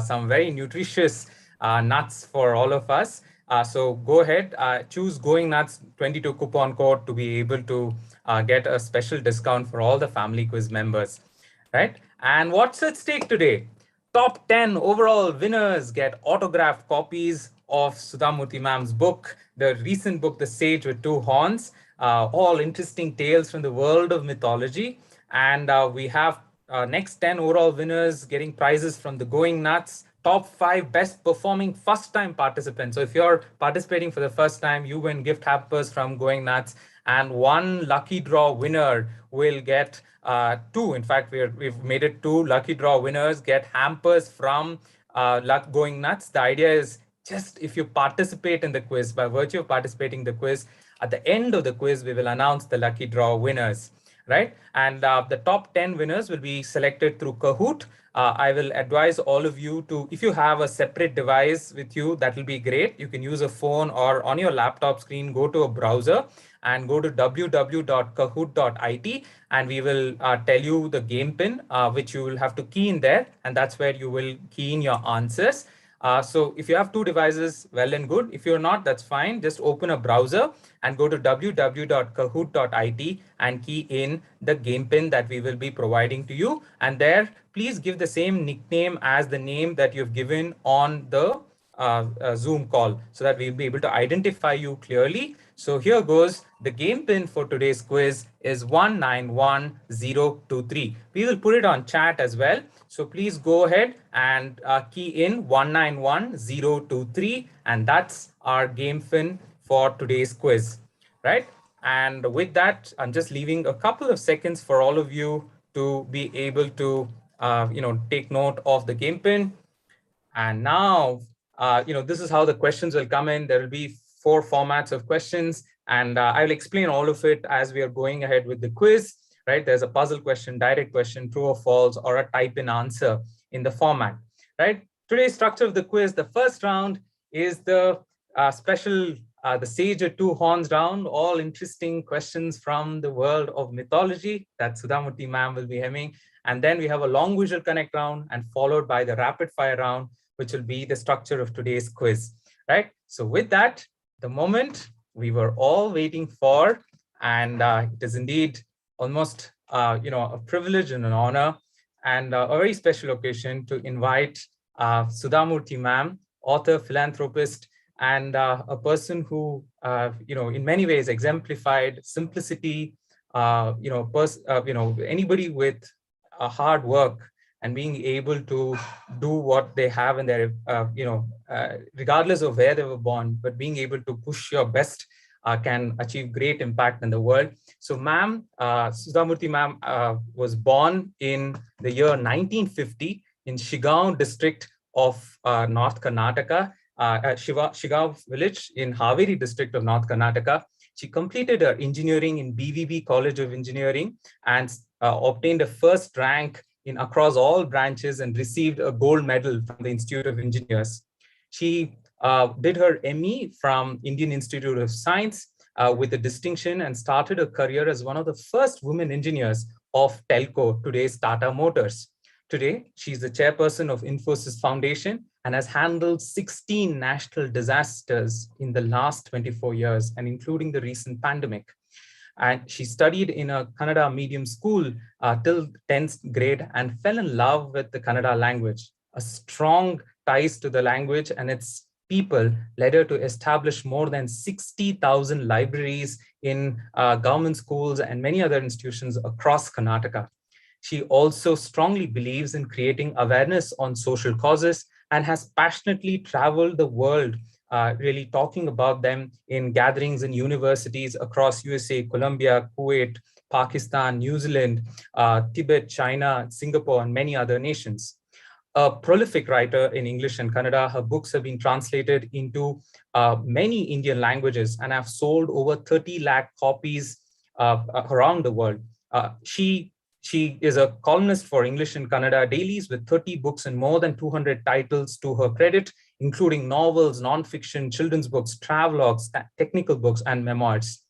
some very nutritious nuts for all of us. So go ahead, choose Going Nuts 22 coupon code to be able to get a special discount for all the family quiz members, right? And what's at stake today? Top 10 overall winners get autographed copies of Sudha Murty ma'am's book, the recent book, The Sage with Two Horns, all interesting tales from the world of mythology. And we have next 10 overall winners getting prizes from the Going Nuts, top 5 best performing first time participants. So if you're participating for the first time, you win gift hampers from Going Nuts, and one lucky draw winner will get two. In fact, we've made it 2 lucky draw winners get hampers from Going Nuts. The idea is just if you participate in the quiz, by virtue of participating in the quiz, at the end of the quiz, we will announce the lucky draw winners, right? And the top 10 winners will be selected through Kahoot. I will advise all of you to, if you have a separate device with you, that will be great. You can use a phone or on your laptop screen, go to a browser and go to www.kahoot.it, and we will tell you the game pin, which you will have to key in there. And that's where you will key in your answers. So if you have 2 devices, well and good. If you're not, that's fine. Just open a browser and go to www.kahoot.it and key in the game pin that we will be providing to you. And there, please give the same nickname as the name that you've given on the Zoom call so that we'll be able to identify you clearly. So here goes. The game pin for today's quiz is 191023. We will put it on chat as well. So please go ahead and key in 191023, and that's our game pin for today's quiz, right? And with that, I'm just leaving a couple of seconds for all of you to be able to, take note of the game pin. And now, this is how the questions will come in. There will be 4 formats of questions, and I'll explain all of it as we are going ahead with the quiz, right? There's a puzzle question, direct question, true or false, or a type in answer in the format, right? Today's structure of the quiz, the first round is the special, the Sage with Two Horns round, all interesting questions from the world of mythology that Sudha Murty ma'am will be having. And then we have a long visual connect round, and followed by the rapid fire round, which will be the structure of today's quiz, right? So with that, the moment we were all waiting for, and it is indeed almost a privilege and an honor and a very special occasion to invite Sudha Murty ma'am, author, philanthropist, and a person who in many ways exemplified simplicity. Anybody with hard work and being able to do what they have in their, regardless of where they were born, but being able to push your best can achieve great impact in the world. So ma'am, Sudha Murty ma'am was born in the year 1950 in Shigaon district of North Karnataka, Shigaon village in Haveri district of North Karnataka. She completed her engineering in BVB College of Engineering and obtained a first rank across all branches and received a gold medal from the Institute of Engineers. She did her ME from Indian Institute of Science with a distinction and started a career as one of the first women engineers of Telco, today's Tata Motors. Today, she's the chairperson of Infosys Foundation and has handled 16 national disasters in the last 24 years, and including the recent pandemic. And she studied in a Kannada medium school till 10th grade and fell in love with the Kannada language. A strong ties to the language and its people led her to establish more than 60,000 libraries in government schools and many other institutions across Karnataka. She also strongly believes in creating awareness on social causes and has passionately traveled the world, really talking about them in gatherings in universities across USA, Colombia, Kuwait, Pakistan, New Zealand, Tibet, China, Singapore, and many other nations. A prolific writer in English and Kannada, her books have been translated into many Indian languages and have sold over 30 lakh copies around the world. She is a columnist for English and Kannada dailies with 30 books and more than 200 titles to her credit, including novels, nonfiction, children's books, travelogues, technical books, and memoirs.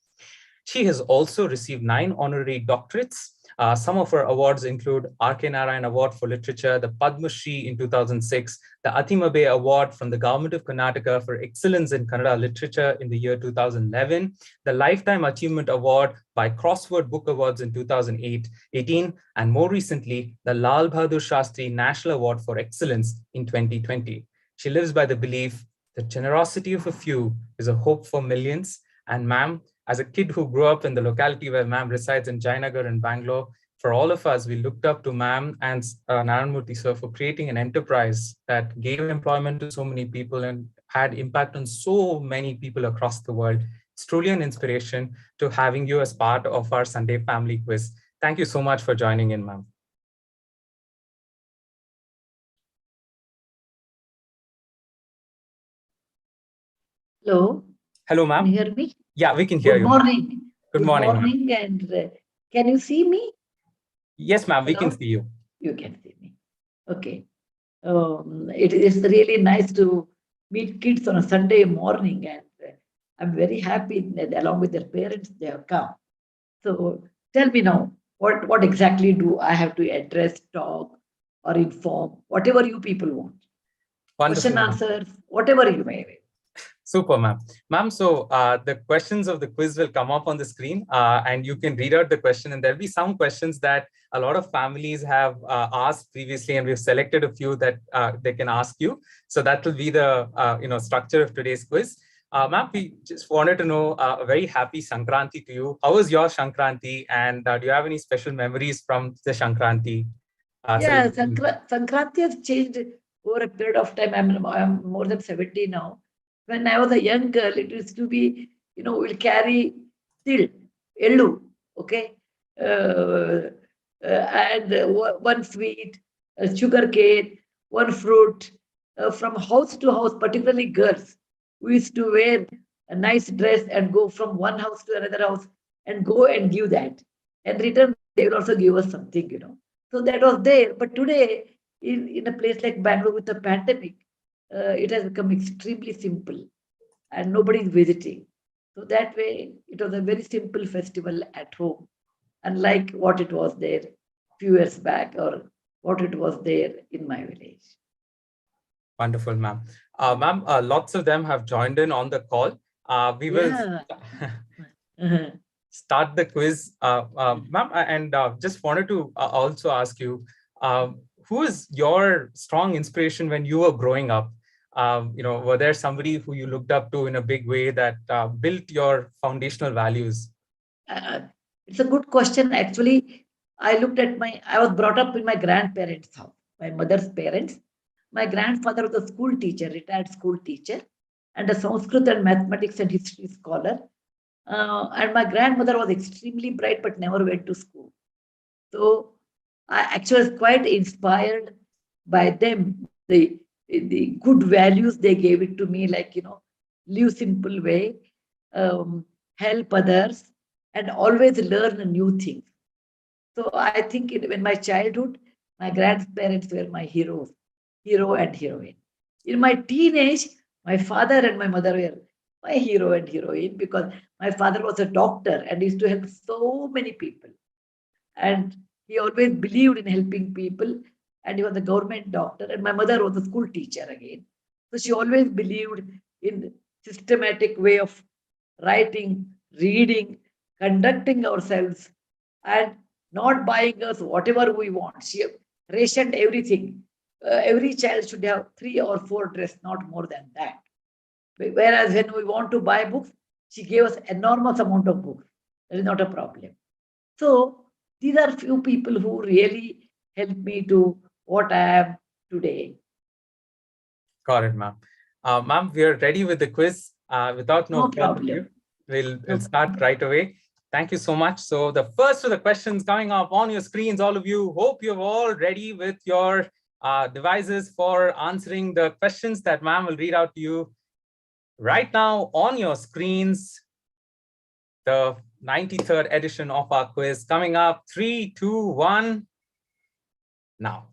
She has also received 9 honorary doctorates Some of her awards include R.K. Narayan Award for Literature, the Padma Shri in 2006, the Atimabe Award from the Government of Karnataka for Excellence in Kannada Literature in the year 2011, the Lifetime Achievement Award by Crossword Book Awards in 2018, and more recently, the Lal Bahadur Shastri National Award for Excellence in 2020. She lives by the belief that generosity of a few is a hope for millions. And ma'am, as a kid who grew up in the locality where ma'am resides in Jayanagar in Bangalore, for all of us, we looked up to ma'am and Narayan Murty sir for creating an enterprise that gave employment to so many people and had impact on so many people across the world. It's truly an inspiration to having you as part of our Sunday family quiz. Thank you so much for joining in, ma'am. Hello. Hello, ma'am. Can you hear me? Yeah, we can hear you. Good morning. Good morning. And can you see me? Yes, ma'am, we can see you. You can see me. Okay. It is really nice to meet kids on a Sunday morning, and I'm very happy that along with their parents, they have come. So tell me now, what exactly do I have to address, talk, or inform, whatever you people want? Wonderful. Question, answers, whatever you may. Super, ma'am. Ma'am, so the questions of the quiz will come up on the screen and you can read out the question, and there'll be some questions that a lot of families have asked previously, and we've selected a few that they can ask you. So that will be the structure of today's quiz. Ma'am, we just wanted to know a very happy Sankranti to you. How was your Sankranti, and do you have any special memories from the Sankranti? Yeah, Sankranti has changed over a period of time. I'm more than 70 now. When I was a young girl, it used to be, we'll carry til, ellu, okay? And one sweet, sugar cane, one fruit. From house to house, particularly girls, we used to wear a nice dress and go from one house to another house and go and give that. And return, they will also give us something, So that was there. But today, in a place like Bangalore with the pandemic, it has become extremely simple and nobody is visiting. So that way, it was a very simple festival at home, unlike what it was there a few years back or what it was there in my village. Wonderful, ma'am. Ma'am, lots of them have joined in on the call. We will start the quiz, ma'am, and just wanted to also ask you, who is your strong inspiration when you were growing up? Were there somebody who you looked up to in a big way that built your foundational values? It's a good question. Actually, I was brought up in my grandparents' house, my mother's parents. My grandfather was a school teacher, retired school teacher, and a Sanskrit and mathematics and history scholar. And my grandmother was extremely bright, but never went to school. So I actually was quite inspired by them, the good values they gave it to me, like, live simple way, help others, and always learn new things. So I think in my childhood, my grandparents were my heroes, hero and heroine. In my teenage, my father and my mother were my hero and heroine, because my father was a doctor and used to help so many people. And he always believed in helping people, and he was a government doctor. And my mother was a school teacher again. So she always believed in systematic way of writing, reading, conducting ourselves, and not buying us whatever we want. She rationed everything. Every child should have 3 or 4 dresses, not more than that. Whereas when we want to buy books, she gave us enormous amount of books. That is not a problem. So these are few people who really helped me to what I am today. Got it, ma'am. Ma'am, we are ready with the quiz. Without no problem. We'll start right away. Thank you so much. So the first of the questions coming up on your screens, all of you, hope you're all ready with your devices for answering the questions that ma'am will read out to you right now on your screens. The 93rd edition of our quiz coming up. 3, 2, 1. Now.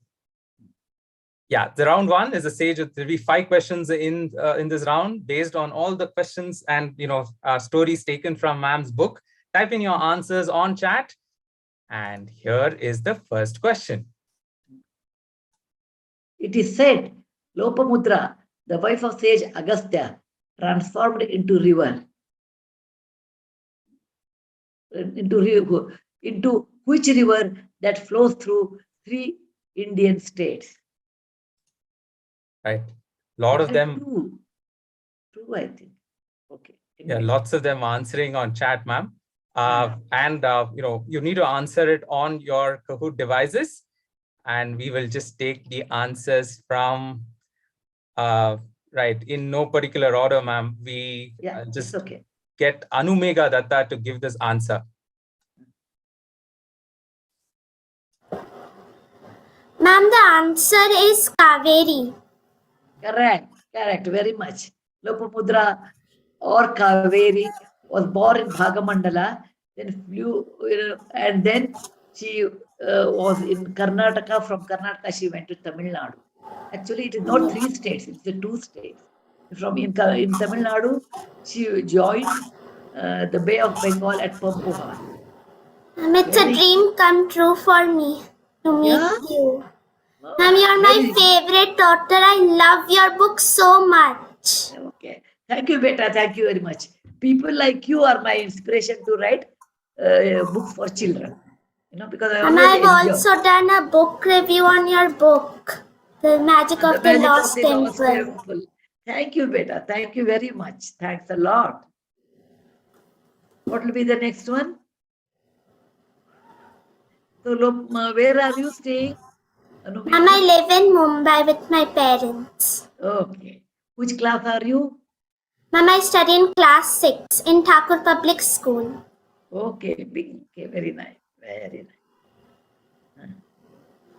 Yeah, the round one is a stage. There'll be 5 questions in this round based on all the questions and stories taken from ma'am's book. Type in your answers on chat. And here is the first question. It is said, Lopamudra, the wife of sage Agastya, transformed into river. Into which river that flows through 3 Indian states? Right. Lot of them. True, I think. Okay. Yeah, lots of them answering on chat, ma'am. And you need to answer it on your Kahoot devices, and we will just take the answers from right in no particular order, ma'am. We just get Anumega Datta to give this answer. Ma'am, the answer is Kaveri. Correct, very much. Lopamudra or Kaveri was born in Bhagamandala, then flew, and then she was in Karnataka. From Karnataka, she went to Tamil Nadu. Actually, it is not 3 states, it's the 2 states. In Tamil Nadu, she joined the Bay of Bengal at Pampuha. It's a dream come true for me to meet you. Ma'am, you're my favorite daughter. I love your book so much. Okay. Thank you, beta. Thank you very much. People like you are my inspiration to write books for children. Because I've also done a book review on your book, The Magic of the Lost Temple. Thank you, beta. Thank you very much. Thanks a lot. What will be the next one? So, look, where are you staying? Ma'am, I live in Mumbai with my parents. Okay. Which class are you? Ma'am, I study in class 6 in Thakur Public School. Okay, very nice. Very nice.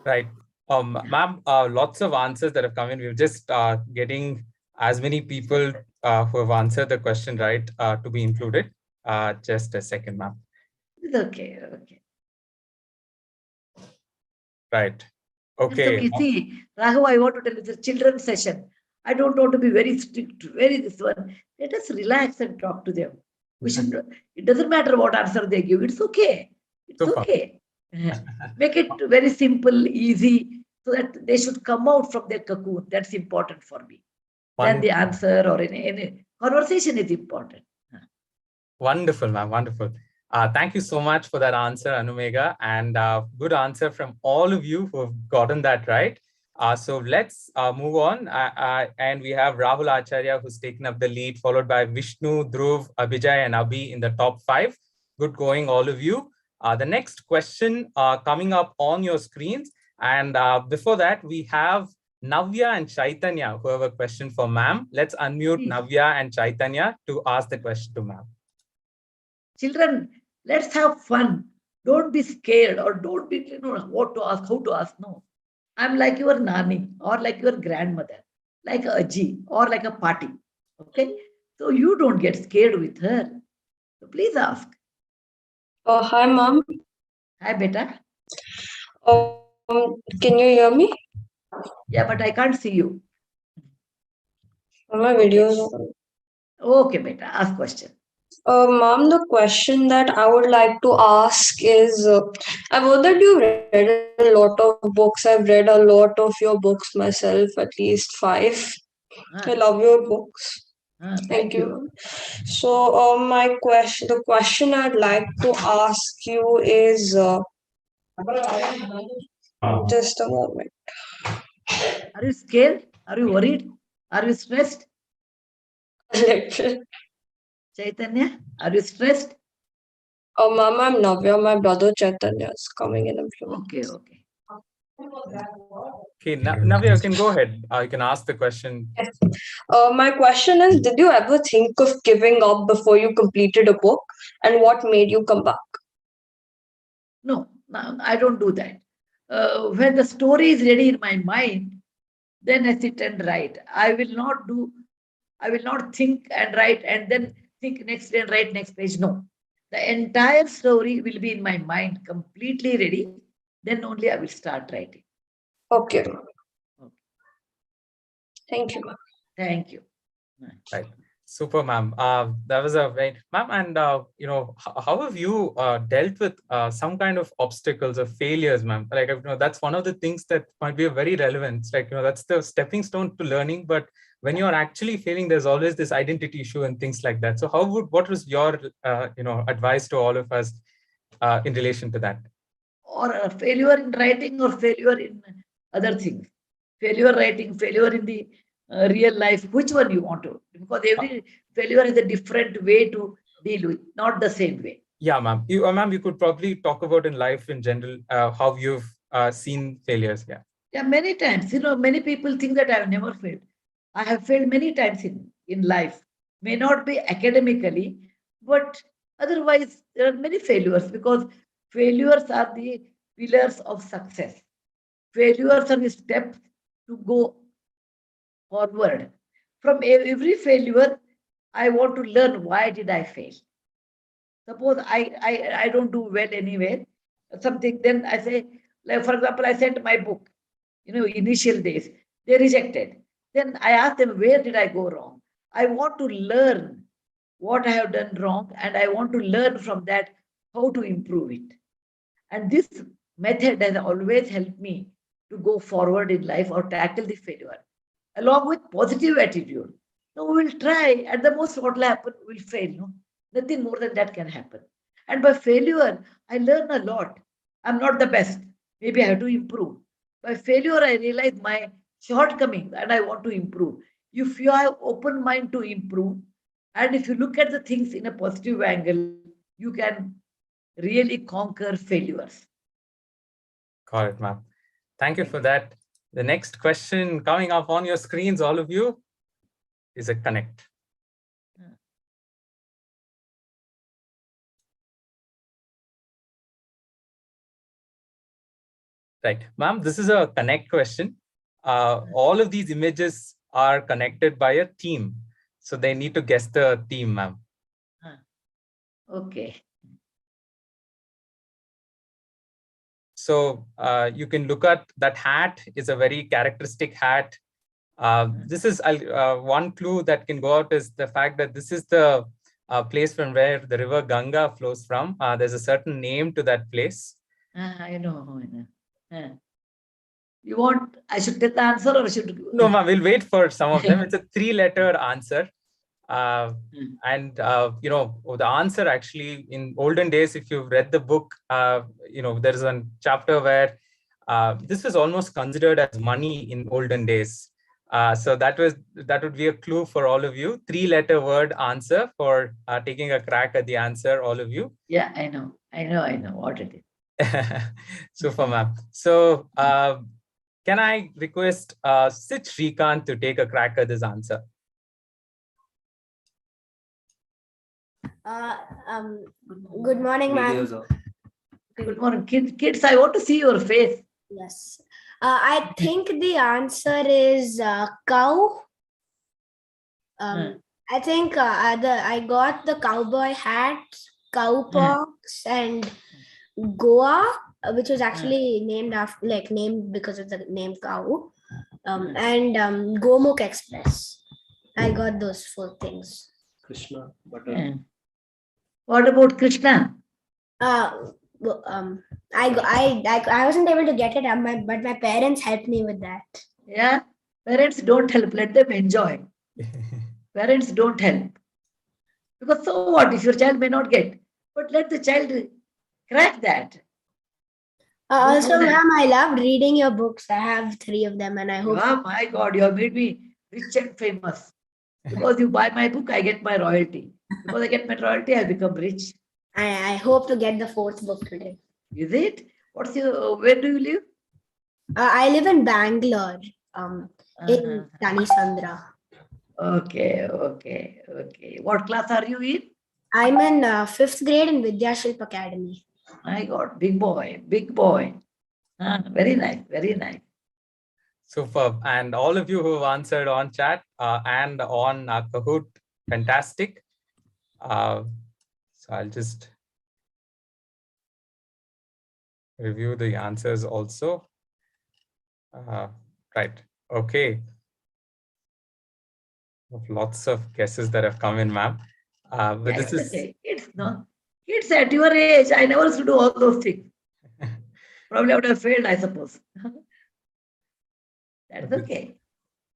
Right. Ma'am, lots of answers that have come in. We're just getting as many people who have answered the question right to be included. Just a second, ma'am. Okay. Right. Okay. Okay. See, Raghav, I want to tell you, it's a children's session. I don't want to be very strict, this one. Let us relax and talk to them. We should. It doesn't matter what answer they give. It's okay. It's okay. Make it very simple, easy, so that they should come out from their cocoon. That's important for me. Then the answer or any conversation is important. Wonderful, ma'am. Wonderful. Thank you so much for that answer, Anumega, and good answer from all of you who have gotten that right. So let's move on. And we have Rahul Acharya, who's taken up the lead, followed by Vishnu, Dhruv, Abhijay, and Abhi in the top 5. Good going, all of you. The next question coming up on your screens. And before that, we have Navya and Chaitanya, who have a question for ma'am. Let's unmute Navya and Chaitanya to ask the question to ma'am. Children, let's have fun. Don't be scared or don't be, what to ask, how to ask. No. I'm like your nani or like your grandmother, like a aji or like a party. Okay? So you don't get scared with her. So please ask. Hi, mom. Hi, beta. Can you hear me? Yeah, but I can't see you. My videos. Okay, beta. Ask question. Mom, the question that I would like to ask is, I've heard that you've read a lot of books. I've read a lot of your books myself, at least 5. I love your books. Thank you. So, the question I'd like to ask you is, just a moment. Are you scared? Are you worried? Are you stressed? Chaitanya, are you stressed? Oh, Mama, I'm Navya. My brother Chaitanya is coming in a few minutes. Okay. Okay, Navya, you can go ahead. You can ask the question. My question is, did you ever think of giving up before you completed a book? And what made you come back? No, I don't do that. When the story is ready in my mind, then I sit and write. I will not think and write and then think next day and write next page. No. The entire story will be in my mind, completely ready. Then only I will start writing. Okay. Thank you. Thank you. Right. Super, ma'am. That was a very, ma'am, and how have you dealt with some kind of obstacles or failures, ma'am? Like, that's one of the things that might be very relevant. It's like, that's the stepping stone to learning. But when you're actually failing, there's always this identity issue and things like that. So, what was your, advice to all of us in relation to that? Or a failure in writing or failure in other things? Failure writing, failure in the real life, which one you want to? Because every failure is a different way to deal with, not the same way. Yeah, ma'am. Ma'am, you could probably talk about in life in general, how you've seen failures. Yeah. Yeah, many times. Many people think that I have never failed. I have failed many times in life. May not be academically, but otherwise there are many failures because failures are the pillars of success. Failures are the steps to go forward. From every failure, I want to learn why did I fail. Suppose I don't do well anywhere, something, then I say, like for example, I sent my book, initial days, they rejected. Then I asked them, where did I go wrong? I want to learn what I have done wrong, and I want to learn from that how to improve it. And this method has always helped me to go forward in life or tackle the failure along with positive attitude. No, we will try. At the most, what will happen? We'll fail. No, nothing more than that can happen. And by failure, I learn a lot. I'm not the best. Maybe I have to improve. By failure, I realize my shortcomings and I want to improve. If you have open mind to improve, and if you look at the things in a positive angle, you can really conquer failures. Got it, ma'am. Thank you for that. The next question coming up on your screens, all of you, is a connect. Right, ma'am, this is a connect question. All of these images are connected by a theme. So they need to guess the theme, ma'am. Okay. So you can look at that hat is a very characteristic hat. This is one clue that can go out is the fact that this is the place from where the river Ganga flows from. There's a certain name to that place. I know. You want, I should tell the answer or should? No, ma'am, we'll wait for some of them. It's a 3-letter answer. And, the answer actually in olden days, if you've read the book, there is a chapter where this was almost considered as money in olden days. So that would be a clue for all of you. 3-letter word answer for taking a crack at the answer, all of you. Yeah, I know what it is. Super, ma'am. So can I request Sid Shrikant to take a crack at this answer? Good morning, ma'am. Good morning, kids. I want to see your face. Yes. I think the answer is cow. I think I got the cowboy hat, cowpox, and Goa, which was actually named because of the name cow, and Gomuk Express. I got those 4 things. Krishna, butter. What about Krishna? I wasn't able to get it, but my parents helped me with that. Yeah, parents don't help. Let them enjoy. Parents don't help. Because so what if your child may not get? But let the child crack that. Also, ma'am, I loved reading your books. I have 3 of them, and I hope. Oh my God, you have made me rich and famous. Because you buy my book, I get my royalty. Because I get my royalty, I become rich. I hope to get the 4th book today. Is it? Where do you live? I live in Bangalore, in Tanisandra. Okay. What class are you in? I'm in 5th grade in Vidyashilp Academy. My God, big boy. Very nice. Superb. And all of you who have answered on chat and on Kahoot, fantastic. So I'll just review the answers also. Right. Okay. Lots of guesses that have come in, ma'am. But Yeah, this it's is okay. It's not. Kids at your age, I never used to do all those things. Probably I would have failed, I suppose. That's okay.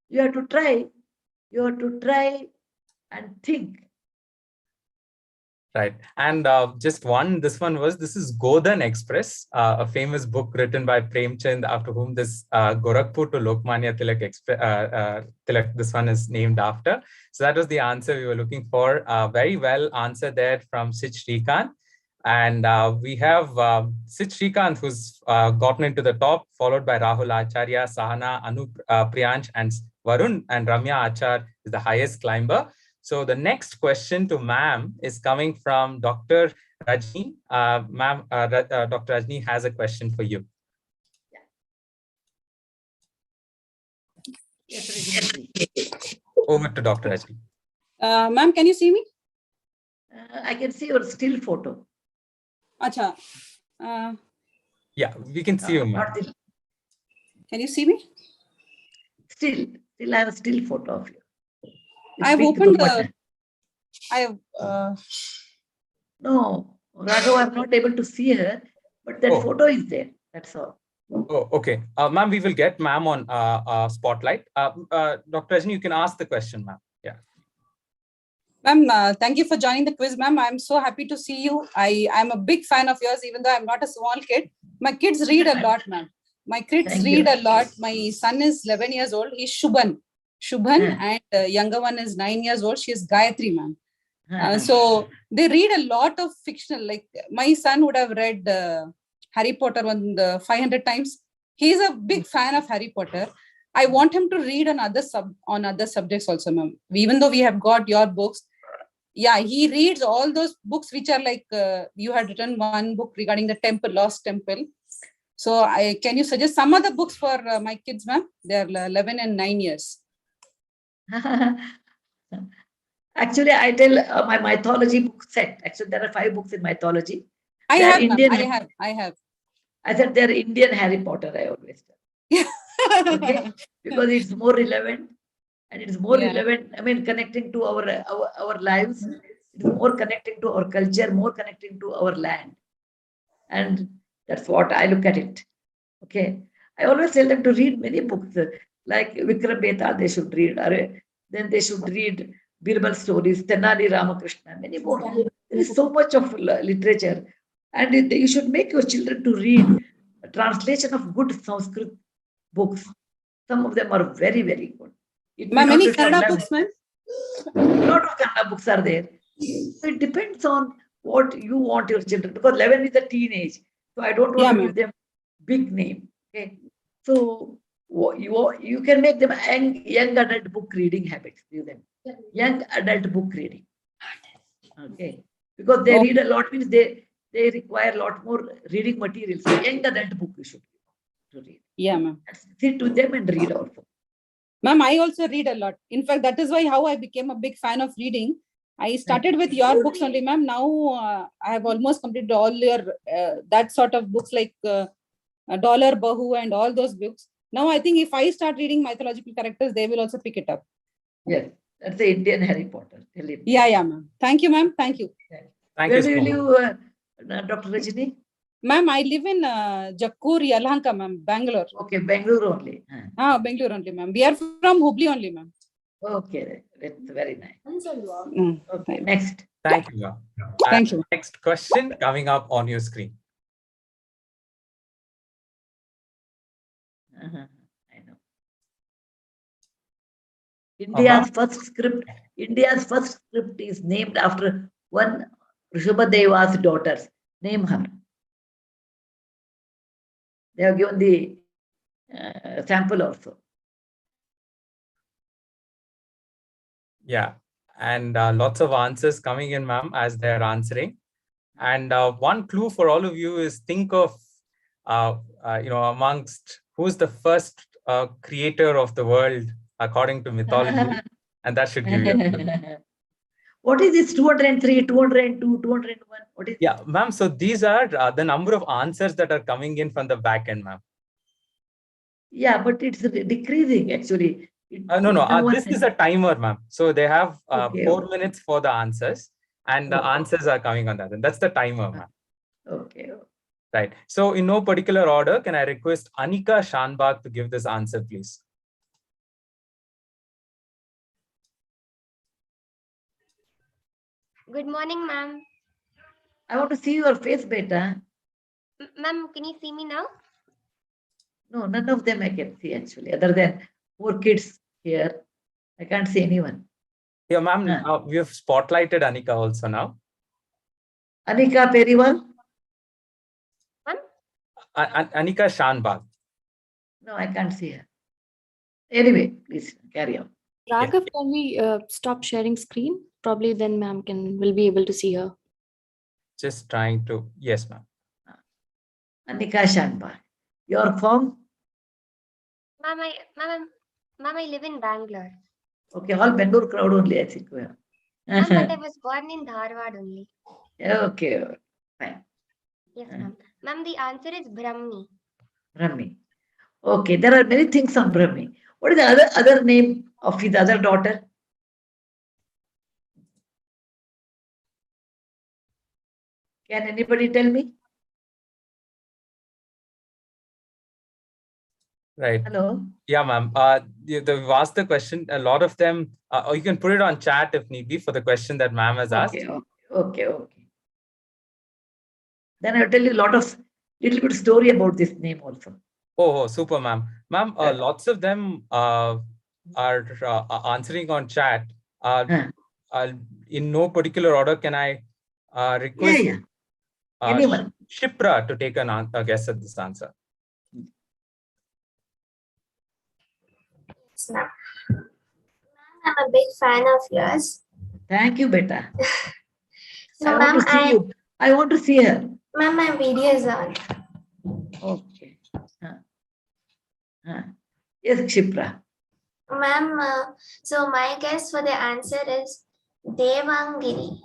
You have to try. You have to try and think. right. And just this is Godan Express, a famous book written by Premchand, after whom this Gorakhpur to Lokmanya Tilak, Tilak, this one is named after. So that was the answer we were looking for. Very well answered there from Sit Shrikant. And we have Sit Shrikant, who's gotten into the top, followed by Rahul Acharya, Sahana, Anu Priyansh, and Varun, and Ramya Achar is the highest climber. So the next question to ma'am is coming from Dr. Rajni. Ma'am, Dr. Rajni has a question for you. Yes, Rajni. Over to Dr. Rajni. Ma'am, can you see me? I can see your still photo. Acha. Yeah, we can see you, ma'am. Can you see me? Still I have a still photo of you. I have opened the. I have. No, Raghav, I'm not able to see her, but that photo is there. That's all. Oh, okay. Ma'am, we will get ma'am on spotlight. Dr. Rajni, you can ask the question, ma'am. Yeah. Ma'am, thank you for joining the quiz, ma'am. I'm so happy to see you. I'm a big fan of yours, even though I'm not a small kid. My kids read a lot, ma'am. My kids read a lot. My son is 11 years old. He's Shubhan. And the younger one is 9 years old. She is Gayatri, ma'am. So they read a lot of fictional. Like my son would have read Harry Potter 500 times. He's a big fan of Harry Potter. I want him to read on other subjects also, ma'am. Even though we have got your books, yeah, he reads all those books which are like you had written one book regarding the temple, lost temple. So can you suggest some other books for my kids, ma'am? They're 11 and 9 years. Actually, I tell my mythology book set. Actually, there are 5 books in mythology. I have. I said they're Indian Harry Potter, I always tell. Okay? Because it's more relevant and it's more relevant. I mean, connecting to our lives. It's more connecting to our culture, more connecting to our land. And that's what I look at it. Okay. I always tell them to read many books, like Vikram Beta, they should read. Then they should read Birbal stories, Tenali Ramakrishna, many more. There is so much of literature. And you should make your children to read a translation of good Sanskrit books. Some of them are very, very good. Many Kannada books, ma'am? A lot of Kannada books are there. So it depends on what you want your children, because 11 is a teenage. So I don't want to give them big name. Okay. So you can make them young adult book reading habits. Give them young adult book reading. Okay. Because they read a lot, means they require a lot more reading materials. So young adult book you should read. Yeah, ma'am. Sit with them and read also. Ma'am, I also read a lot. In fact, that is how I became a big fan of reading. I started with your books only, ma'am. Now I have almost completed all your that sort of books like Dollar Bahu and all those books. Now I think if I start reading mythological characters, they will also pick it up. Yes, that's the Indian Harry Potter. Yeah, ma'am. Thank you, ma'am. Thank you. Where do you live, Dr. Rajini? Ma'am, I live in Jakkur, Yelahanka, ma'am, Bangalore. Okay, Bangalore only. Bangalore only, ma'am. We are from Hubli only, ma'am. Okay, it's very nice. Okay, next. Thank you, ma'am. Thank you. Next question coming up on your screen. I know. India's first script is named after one Rishabhadeva's daughters. Name her. They have given the sample also. Yeah, and lots of answers coming in, ma'am, as they're answering. And one clue for all of you is think of, amongst who's the first creator of the world according to mythology, and that should give you a clue. What is this 203, 202, 201? What is? Yeah, ma'am. So these are the number of answers that are coming in from the back end, ma'am. Yeah, but it's decreasing actually. No. This is a timer, ma'am. So they have Okay, 4 minutes for the answers, and the answers are coming on that. And that's the timer, ma'am. Okay. Right. So in no particular order, can I request Anika Shanbag to give this answer, please? Good morning, ma'am. I want to see your face, beta. Ma'am, can you see me now? No, none of them I can see actually, other than 4 kids here. I can't see anyone. Yeah, ma'am. We have spotlighted Anika also now. Anika Periwal? Anika Shanbag. No, I can't see her. Anyway, please carry on. Raghav, can we stop sharing screen? Probably then ma'am will be able to see her. Just trying to, yes, ma'am. Anika Shanbag. You're from? Ma'am, I live in Bangalore. Okay, all Bangalore crowd only, I think. Ma'am, but I was born in Dharwad only. Okay, fine. Yes, ma'am. Ma'am, the answer is Brahmi. Brahmi. Okay, there are many things on Brahmi. What is the other name of his other daughter? Can anybody tell me? Right. Hello? Yeah, ma'am. We've asked the question. A lot of them, or you can put it on chat if need be for the question that ma'am has asked. Okay. Then I'll tell you a little bit story about this name also. Oh, super, ma'am. Ma'am, lots of them are answering on chat. In no particular order, can I request anyone? Shipra to take a guess at this answer? Ma'am, I'm a big fan of yours. Thank you, beta. So, I want to see you. I want to see her. Ma'am, my video is on. Okay. Yes, Shipra. Ma'am, so my guess for the answer is Devangiri.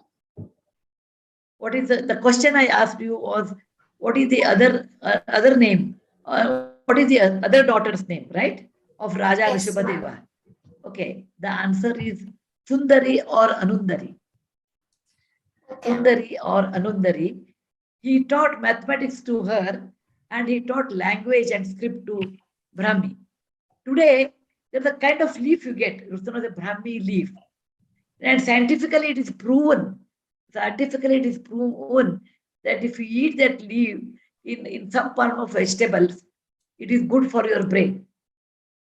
What is the question I asked you was, what is the other name? What is the other daughter's name, right? Of Raja Rishabhadeva. Okay, the answer is Sundari or Anundari. Okay. Sundari or Anundari. He taught mathematics to her and he taught language and script to Brahmi. Today, there's a kind of leaf you get, the Brahmi leaf. And scientifically it is proven that if you eat that leaf in some form of vegetables, it is good for your brain.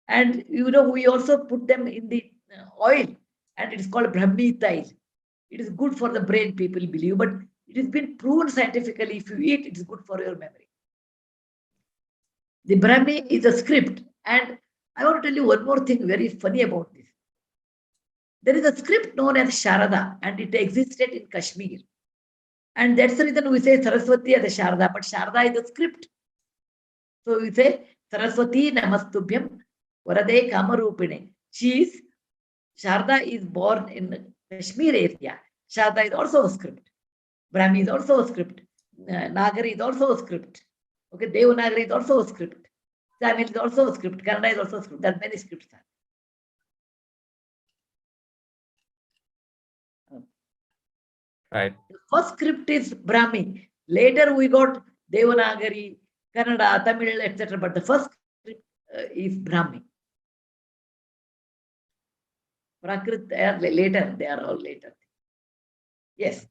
And we also put them in the oil and it is called Brahmi tail. It is good for the brain, people believe, but it has been proven scientifically if you eat, it is good for your memory. The Brahmi is a script. And I want to tell you one more thing very funny about this. There is a script known as Sharada and it existed in Kashmir. And that's the reason we say Saraswati as a Sharada, but Sharada is a script. So we say Saraswati Namastubhyam Varade Kamarupine. Sharada is born in Kashmir area. Sharada is also a script. Brahmi is also a script. Nagari is also a script. Okay, Devanagari is also a script. Tamil is also a script. Kannada is also a script. There are many scripts. Right. The first script is Brahmi. Later we got Devanagari, Kannada, Tamil, etc. But the first script is Brahmi. Prakrit, they are all later. Yes.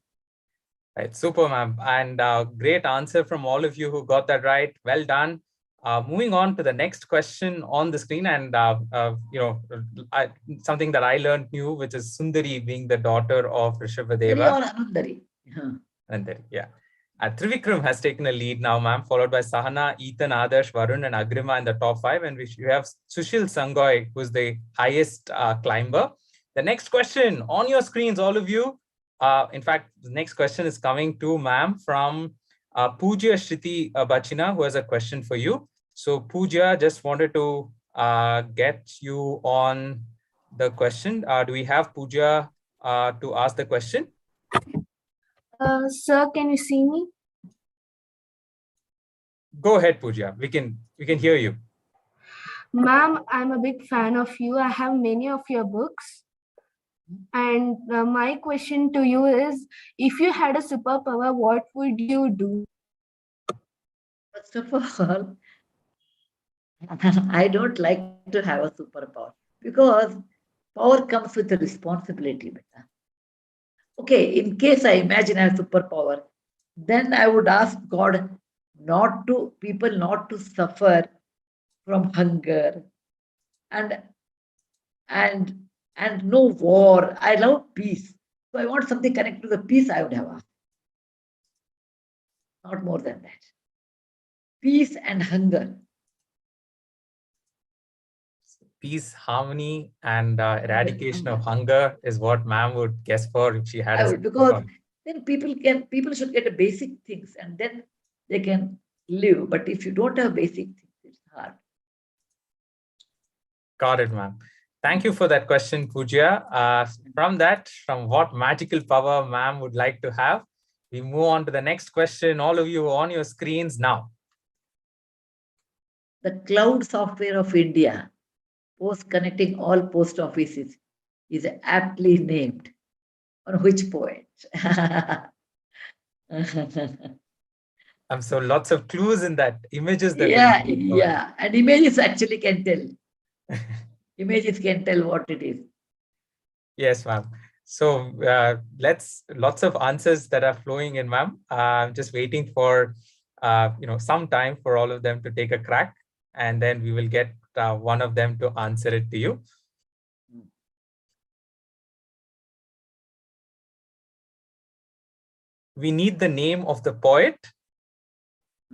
Right, super, ma'am. And great answer from all of you who got that right. Well done. Moving on to the next question on the screen, and something that I learned new, which is Sundari being the daughter of Rishabhadeva. Anundari, yeah. Trivikram has taken a lead now, ma'am, followed by Sahana, Ethan, Adarsh, Varun, and Agrima in the top 5. And we have Sushil Sangoy, who's the highest climber. The next question on your screens, all of you. In fact, the next question is coming to ma'am from Pooja Shriti Bachina, who has a question for you. So Pooja, just wanted to get you on the question. Do we have Pooja to ask the question? Sir, can you see me? Go ahead, Pooja. We can hear you. Ma'am, I'm a big fan of you. I have many of your books. And my question to you is, if you had a superpower, what would you do? First of all, I don't like to have a superpower because power comes with a responsibility. Beta. Okay, in case I imagine I have superpower, then I would ask God people not to suffer from hunger and and and no war. I love peace. So I want something connected to the peace I would have asked. Not more than that. Peace and hunger. Peace, harmony, and eradication of hunger is what ma'am would guess for if she had I a would, because superpower. then people should get the basic things and then they can live. But if you don't have basic things, it's hard. Got it, ma'am. Thank you for that question, Pooja. From what magical power ma'am would like to have, we move on to the next question. All of you on your screens now. The cloud software of India, post connecting all post offices, is aptly named. On which poet? So lots of clues in that, images that Yeah, yeah. And images actually can tell. Images can tell what it is. Yes, ma'am. So lots of answers that are flowing in, ma'am. I'm just waiting for some time for all of them to take a crack, and then we will get one of them to answer it to you. We need the name of the poet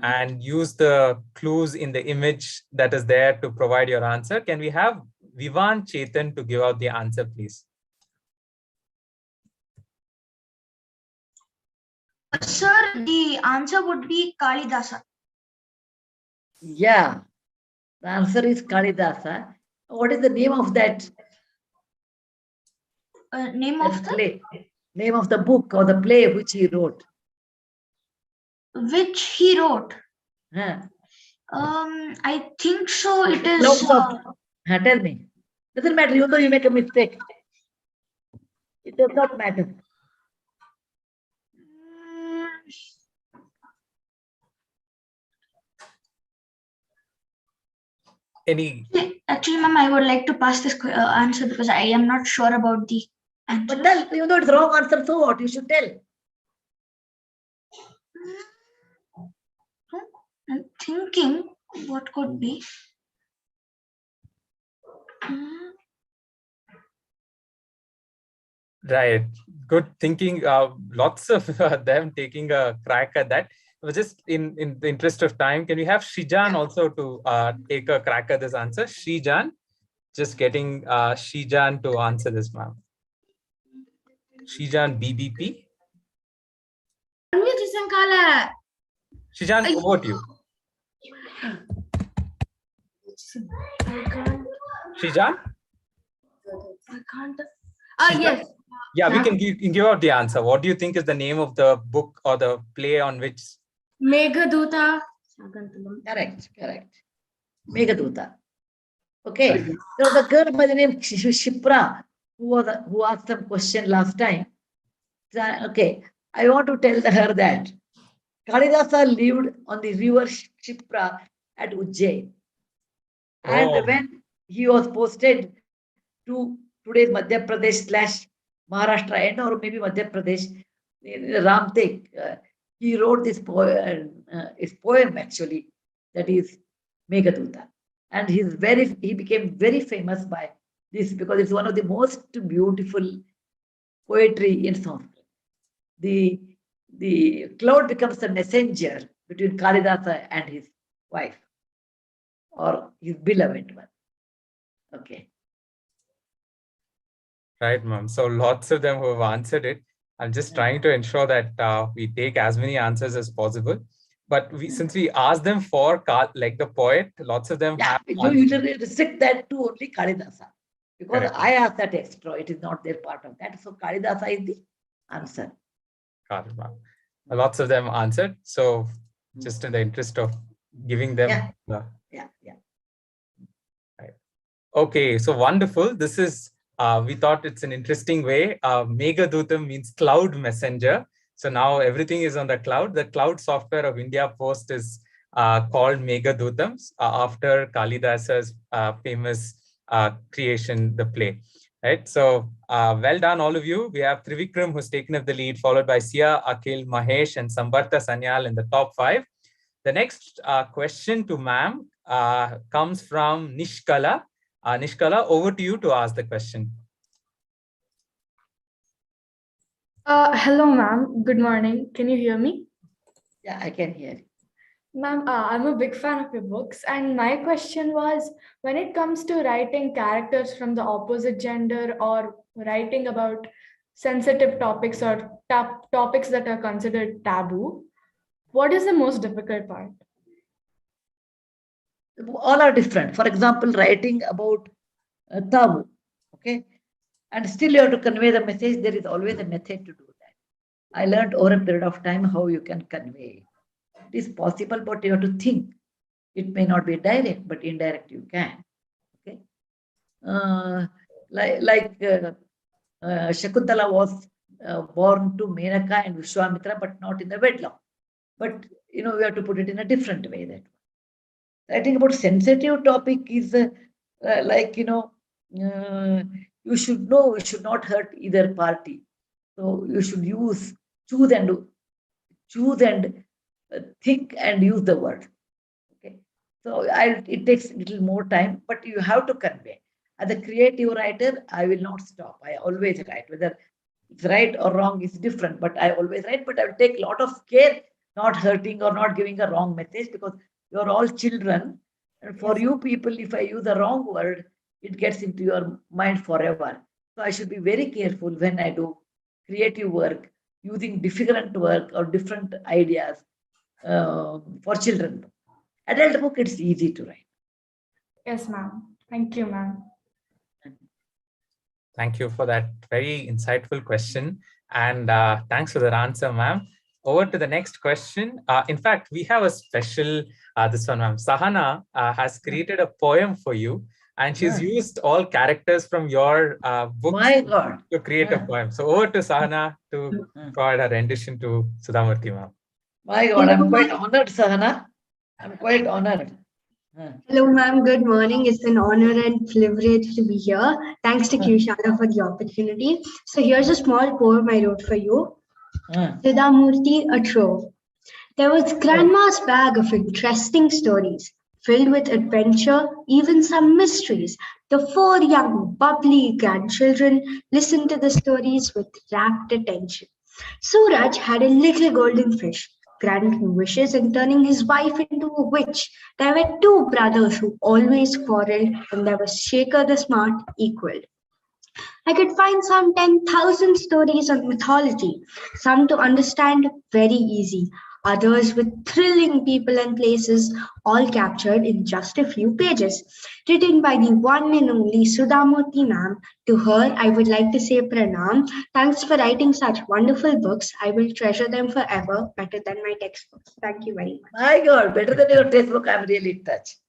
and use the clues in the image that is there to provide your answer. Can we have Vivan Chetan to give out the answer, please? Sir, the answer would be Kalidasa. Yeah, the answer is Kalidasa. What is the name of that? Name of the play? Name of the book or the play which he wrote? Which he wrote? Huh. I think so. It is. Tell me. Doesn't matter. Even though you make a mistake, it does not matter. Actually, ma'am, I would like to pass this answer because I am not sure about the answer. But tell, even though it's wrong answer, so what? You should tell. I'm thinking what could be. Right. Good thinking. Lots of them taking a crack at that. But just in the interest of time, can we have Shijan also to take a crack at this answer? Shijan, just getting Shijan to answer this, ma'am. Shijan BBP. Shijan, over to you. Shijan? I can't. Yes. Yeah, we can give out the answer. What do you think is the name of the book or the play on which? Meghaduta. Correct. Meghaduta. Okay. So the girl by the name Shipra, who asked some question last time. Okay, I want to tell her that Kalidasa lived on the river Shipra at Ujjain. And when he was posted to today's Madhya Pradesh / Maharashtra end or maybe Madhya Pradesh, in Ramtek, he wrote this poem actually, that is Meghaduta. And he became very famous by this because it's one of the most beautiful poetry in Sanskrit. The cloud becomes the messenger between Kalidasa and his wife or his beloved one. Okay. Right, ma'am. So lots of them who have answered it. I'm just trying to ensure that we take as many answers as possible. But since we asked them for like the poet, lots of them have. You usually restrict that to only Kalidasa. Because correct. I asked that extra, it is not their part of that. So Kalidasa is the answer. Got it, ma'am. Lots of them answered. So just in the interest of giving them. Yeah. Okay, so wonderful. This is, we thought it's an interesting way. Meghadutam means cloud messenger. So now everything is on the cloud. The cloud software of India Post is called Meghadutam after Kalidasa's famous creation, the play. Right. So well done, all of you. We have Trivikram who's taken up the lead, followed by Sia, Akhil, Mahesh, and Sambartha Sanyal in the top 5. The next question to ma'am comes from Nishkala. Nishkala, over to you to ask the question. Hello, ma'am. Good morning. Can you hear me? Yeah, I can hear you. Ma'am, I'm a big fan of your books. And my question was, when it comes to writing characters from the opposite gender or writing about sensitive topics or topics that are considered taboo, what is the most difficult part? All are different. For example, writing about taboo, okay? And still you have to convey the message. There is always a method to do that. I learned over a period of time how you can convey. It is possible, but you have to think. It may not be direct, but indirect you can. Okay. Shakuntala was born to Menaka and Vishwamitra, but not in the wedlock. But we have to put it in a different way. That writing about sensitive topic is you should know you should not hurt either party. So you should choose and think and use the word. Okay. So it takes a little more time, but you have to convey. As a creative writer, I will not stop. I always write. Whether it's right or wrong is different, but I always write. But I will take a lot of care, not hurting or not giving a wrong message, because you're all children. And for you people, if I use the wrong word, it gets into your mind forever. So I should be very careful when I do creative work, using different work or different ideas for children. Adult book, it's easy to write. Yes, ma'am. Thank you, ma'am. Thank you for that very insightful question. And thanks for that answer, ma'am. Over to the next question. In fact, we have a special, this one, ma'am. Sahana has created a poem for you, and she's used all characters from your books to create a poem. So over to Sahana to provide her rendition to Sudha Murty, ma'am. My God, I'm quite honored, Sahana. I'm quite honored. Hello, ma'am. Good morning. It's an honor and privilege to be here. Thanks to QShala for the opportunity. So here's a small poem I wrote for you. Sudha Murty, a trove. There was Grandma's bag of interesting stories, filled with adventure, even some mysteries. The 4 young, bubbly grandchildren listened to the stories with rapt attention. Suraj had a little golden fish, granting wishes and turning his wife into a witch. There were 2 brothers who always quarreled, and there was Shekhar the Smart equal. I could find some 10,000 stories on mythology, some to understand very easy, others with thrilling people and places, all captured in just a few pages. Written by the one and only Sudha Murty ma'am. To her, I would like to say pranam. Thanks for writing such wonderful books. I will treasure them forever, better than my textbooks. Thank you very much. My God, better than your textbook. I'm really touched.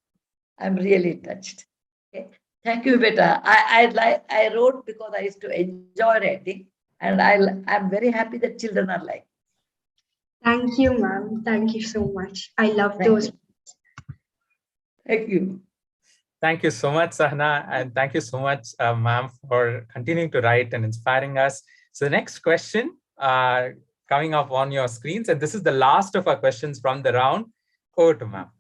Okay. Thank you, beta. I wrote because I used to enjoy writing, and I'm very happy that children are like. Thank you, ma'am. Thank you so much. I love those. Thank you. Thank you so much, Sahana, and thank you so much, ma'am, for continuing to write and inspiring us. So the next question coming up on your screens, and this is the last of our questions from the round. Over to ma'am.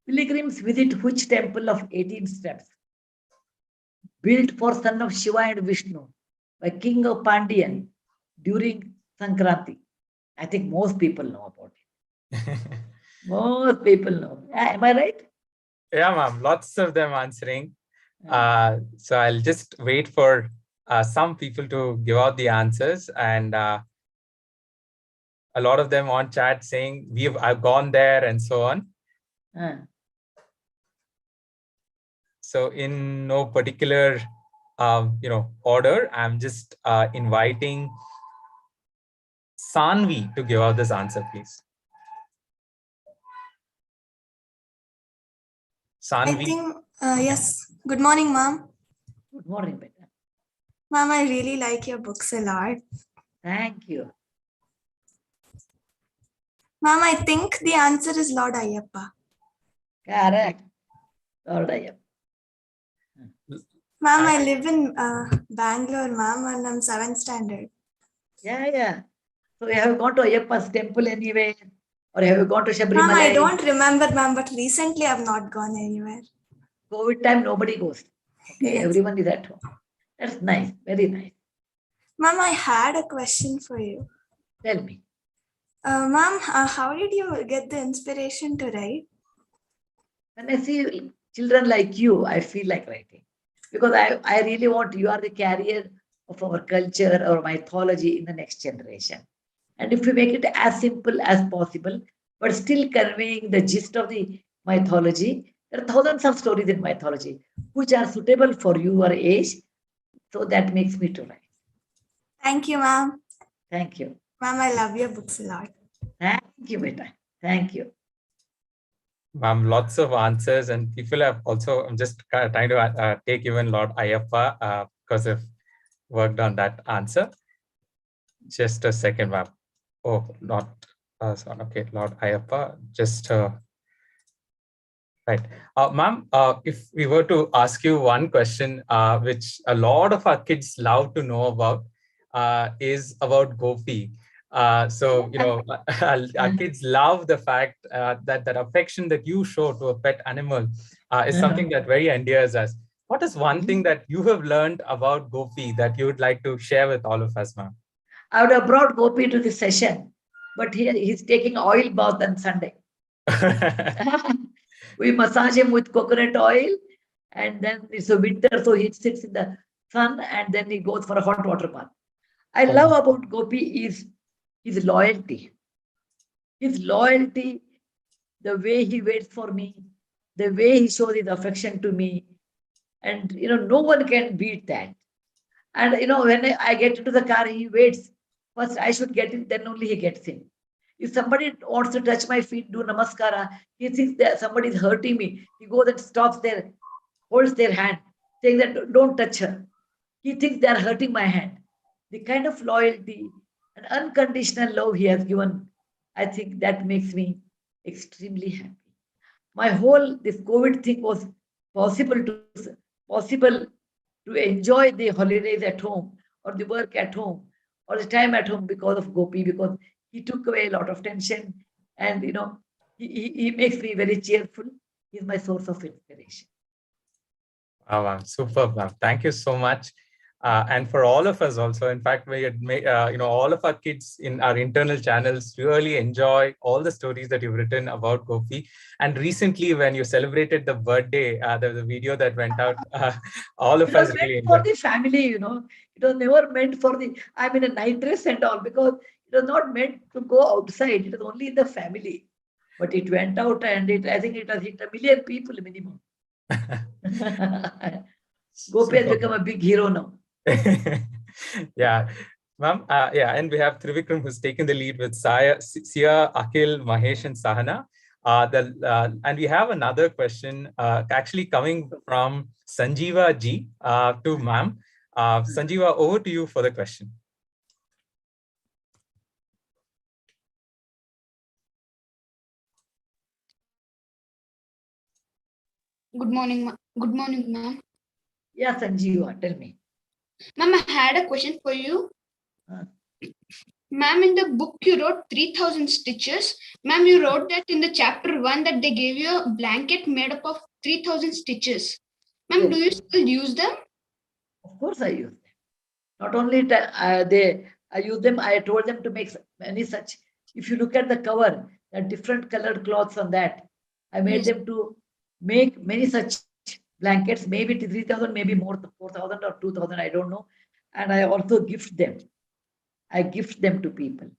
Pilgrims visit which temple of 18 steps? Built for son of Shiva and Vishnu by King of Pandian during Sankranti. I think most people know about it. Most people know. Am I right? Yeah, ma'am. Lots of them answering. So I'll just wait for some people to give out the answers, and a lot of them on chat saying I've gone there and so on. So in no particular order, I'm just inviting Sanvi to give out this answer, please. Sanvi. Yes. Good morning, ma'am. Good morning, beta. Ma'am, I really like your books a lot. Thank you. Ma'am, I think the answer is Lord Ayyappa. Correct. Lord Ayyappa. Ma'am, I live in Bangalore, ma'am, and I'm 7th standard. Yeah. So you have gone to Ayyappa's temple anyway? Or have you gone to Shabrimala? Ma'am, I don't remember, ma'am, but recently I've not gone anywhere. COVID time, nobody goes. Okay, Yes. everyone is at home. That's nice, very nice. Ma'am, I had a question for you. Tell me. Ma'am, how did you get the inspiration to write? When I see children like you, I feel like writing. Because I really want, you are the carrier of our culture or mythology in the next generation. And if we make it as simple as possible, but still conveying the gist of the mythology, there are thousands of stories in mythology which are suitable for your age. So that makes me to write. Thank you, ma'am. Thank you. Ma'am, I love your books a lot. Thank you, beta. Thank you. Ma'am, lots of answers, and people have also, I'm just trying to take even Lord Ayyappa because I've worked on that answer. Just a second, ma'am. Oh, not, sorry. Okay, Lord Ayyappa, just, right. Ma'am, if we were to ask you one question, which a lot of our kids love to know about, is about Gopi. So, you know, our kids love the fact that affection that you show to a pet animal is something that very endears us. What is one thing that you have learned about Gopi that you would like to share with all of us, ma'am? I would have brought Gopi to this session, but here he's taking oil bath on Sunday. We massage him with coconut oil, and then it's a winter, so he sits in the sun, and then he goes for a hot water bath. I love about Gopi is his loyalty. His loyalty, the way he waits for me, the way he shows his affection to me, and no one can beat that. And when I get into the car, he waits. First, I should get in, then only he gets in. If somebody wants to touch my feet, do namaskara, he thinks that somebody is hurting me. He goes and stops there, holds their hand, saying that don't touch her. He thinks they are hurting my hand. The kind of loyalty and unconditional love he has given, I think that makes me extremely happy. My whole this COVID thing was possible to enjoy the holidays at home or the work at home or the time at home because of Gopi, because he took away a lot of tension, and he makes me very cheerful. He's my source of inspiration. Wow, ma'am, superb, ma'am. Thank you so much. And for all of us also, in fact, we all of our kids in our internal channels really enjoy all the stories that you've written about Gopi. And recently, when you celebrated the birthday, there was a video that went out. All of us really enjoyed. For enjoyed. the family, it was never meant for I'm in a night dress and all, because it was not meant to go outside. It was only in the family. But it went out, and I think it has hit 1 million people minimum. Gopi has become a big hero now. Yeah, ma'am. And we have Trivikram who's taken the lead with Sia, Akhil, Mahesh, and Sahana. And we have another question actually coming from Sanjeeva ji to ma'am. Sanjeeva, over to you for the question. Good morning, ma'am. Yeah, Sanjeeva, tell me. Ma'am, I had a question for you. Ma'am, in the book you wrote 3,000 stitches. Ma'am, you wrote that in the chapter 1 that they gave you a blanket made up of 3,000 stitches. Ma'am, do you still use them? Of course I use them. Not only I use them, I told them to make many such. If you look at the cover, there are different colored cloths on that. I made them to make many such blankets, maybe 3,000, maybe more, 4,000 or 2,000, I don't know. And I also gift them. I gift them to people.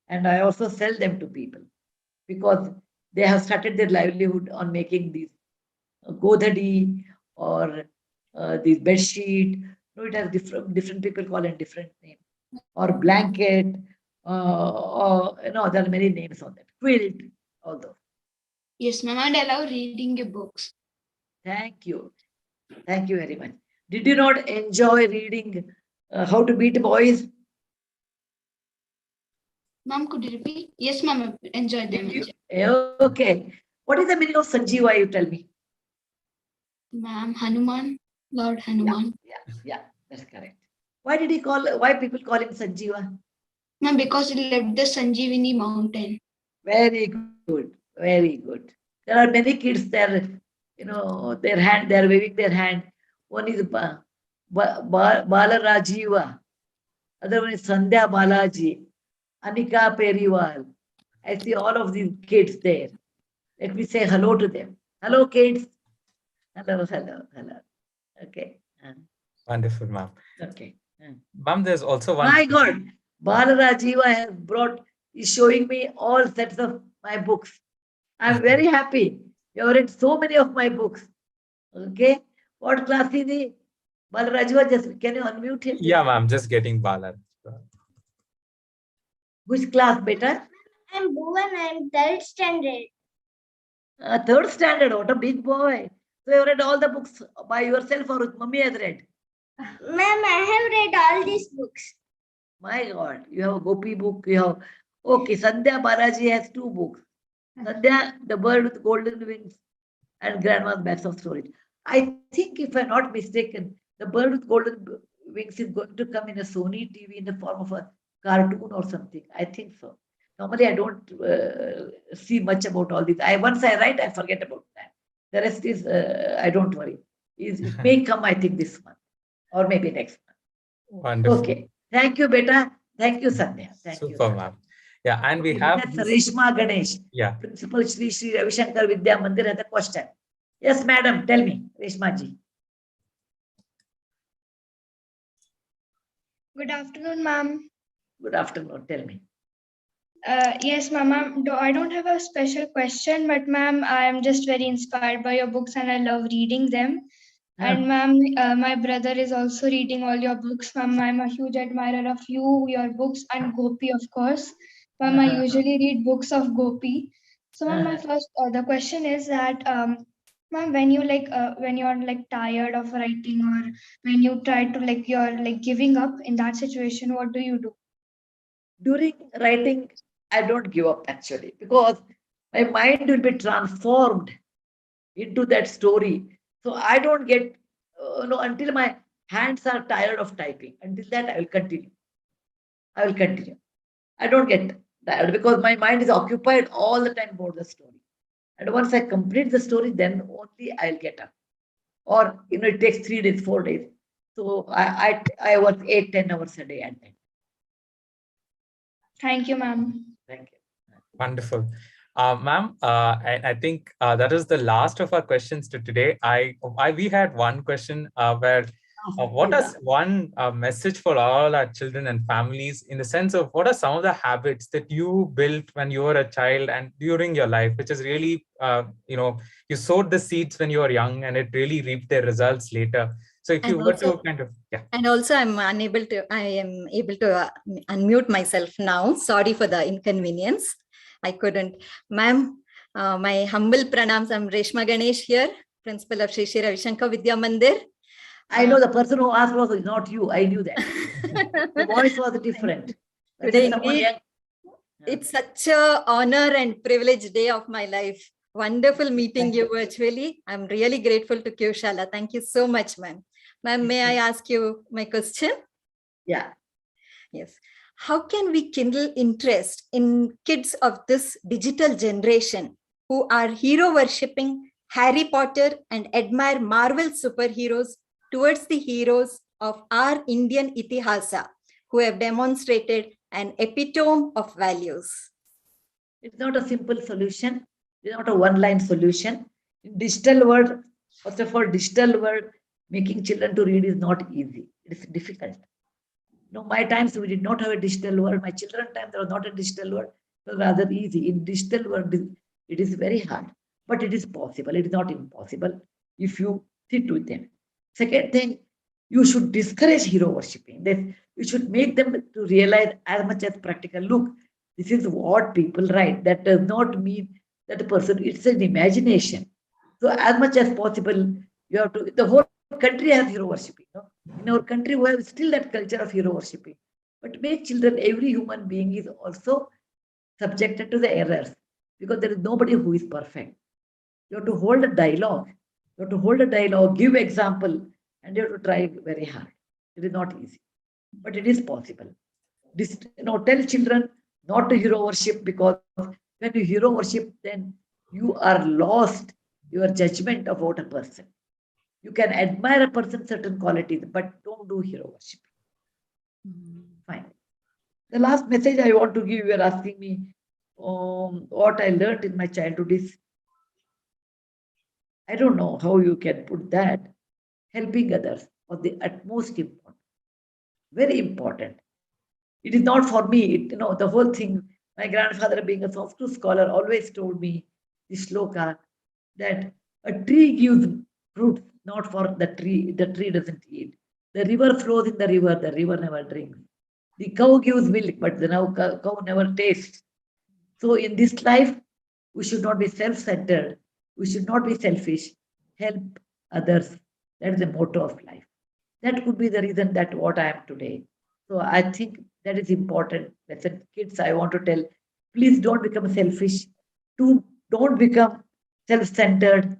And I also sell them to people because they have started their livelihood on making these godhadi or these bed sheet. No, it has different people call it different name. Or blanket, or there are many names on that. Quilt, all those. Yes, ma'am, and I love reading your books. Thank you. Thank you very much. Did you not enjoy reading How to Beat Boys? Ma'am, could you repeat? Yes, ma'am, I enjoyed them. Okay. What is the meaning of Sanjeeva, you tell me? Ma'am, Hanuman, Lord Hanuman. Yeah, that's correct. Why people call him Sanjeeva? Ma'am, because he left the Sanjeevani mountain. Very good, very good. There are many kids there, they're waving their hand. One is Balarajiva, other one is Sandhya Balaji, Anika Periwal. I see all of these kids there. Let me say hello to them. Hello, kids. Hello. Okay. Wonderful, ma'am. Okay. Ma'am, there's also one. My God, Balarajiva is showing me all sets of my books. I'm very happy. You have read so many of my books. Okay. What class is he? Balarajiva, can you unmute him? Yeah, ma'am, just getting Bala. Which class, beta? I'm Bhuvan. I'm third standard. Third standard. What a big boy. So you have read all the books by yourself or mummy has read? Ma'am, I have read all these books. My God, you have a Gopi book. You have Sandhya Balaji has 2 books. Sandhya, The Bird with Golden Wings, and Grandma's Bags of Storage. I think, if I'm not mistaken, The Bird with Golden Wings is going to come in a Sony TV in the form of a cartoon or something. I think so. Normally, I don't see much about all this. Once I write, I forget about that. The rest is, I don't worry. It may come, I think, this month or maybe next month. Wonderful. Okay. Thank you, beta. Thank you, Sandhya. Thank you. Super, ma'am. Yeah, and we have Reshma Ganesh. Yeah. Principal Shri Ravi Shankar Vidya Mandir has a question. Yes, madam. Tell me, Reshma ji. Good afternoon, ma'am. Good afternoon. Tell me. Yes, ma'am. I don't have a special question, but ma'am, I am just very inspired by your books and I love reading them. And ma'am, my brother is also reading all your books. Ma'am, I'm a huge admirer of you, your books, and Gopi, of course. Ma'am, I usually read books of Gopi. So, ma'am, my first the question is that, ma'am, when you're tired of writing, or when you try to you're giving up in that situation, what do you do? During writing, I don't give up actually, because my mind will be transformed into that story. So I don't get, until my hands are tired of typing. Until that, I will continue. I don't get tired because my mind is occupied all the time about the story. And once I complete the story, then only I'll get up. Or, it takes 3 days, 4 days. So I work 8-10 hours a day at night. Thank you, ma'am. Thank you. Wonderful. Ma'am, I think that is the last of our questions to today. We had one question where what is one message for all our children and families, in the sense of what are some of the habits that you built when you were a child and during your life, which is really, you sowed the seeds when you were young and it really reaped their results later. So if you were to kind of, yeah. And also I am able to unmute myself now. Sorry for the inconvenience. I couldn't. Ma'am, my humble pranams. I'm Reshma Ganesh here, principal of Shri Shri Ravi Shankar Vidya Mandir. I know the person who asked was not you. I knew that. The voice was different. Today, indeed, it's such an honor and privileged day of my life. Wonderful meeting you virtually. I'm really grateful to QShala. Thank you so much, ma'am. Ma'am, may I ask you my question? Yeah. Yes. How can we kindle interest in kids of this digital generation who are hero worshipping Harry Potter and admire Marvel superheroes towards the heroes of our Indian Itihasa, who have demonstrated an epitome of values? It's not a simple solution. It's not a one-line solution. In digital world, first of all, digital world, making children to read is not easy. It is difficult. My times we did not have a digital world. My children's time there was not a digital world. It was rather easy. In digital world, it is very hard, but it is possible. It is not impossible if you sit with them. Second thing, you should discourage hero worshipping. That you should make them to realize as much as practical. Look, this is what people write. That does not mean that the person, it's an imagination. So as much as possible, you have to, the whole country has hero worshipping. No? In our country, we have still that culture of hero worshipping. But make children, every human being is also subjected to the errors because there is nobody who is perfect. You have to hold a dialogue. You have to hold a dialogue, give example, and you have to try very hard. It is not easy, but it is possible. Tell children not to hero worship because when you hero worship, then you are lost your judgment about a person. You can admire a person's certain qualities, but don't do hero worship. Fine. The last message I want to give, you are asking me what I learned in my childhood is, I don't know how you can put that. Helping others was the utmost important, very important. It is not for me, the whole thing. My grandfather, being a Sanskrit scholar, always told me this shloka that a tree gives fruit, not for the tree doesn't eat. The river flows in the river never drinks. The cow gives milk, but the cow never tastes. So in this life, we should not be self-centered. We should not be selfish. Help others. That is the motto of life. That could be the reason that what I am today. So I think that is important. Listen, kids, I want to tell, please don't become selfish. Don't become self-centered.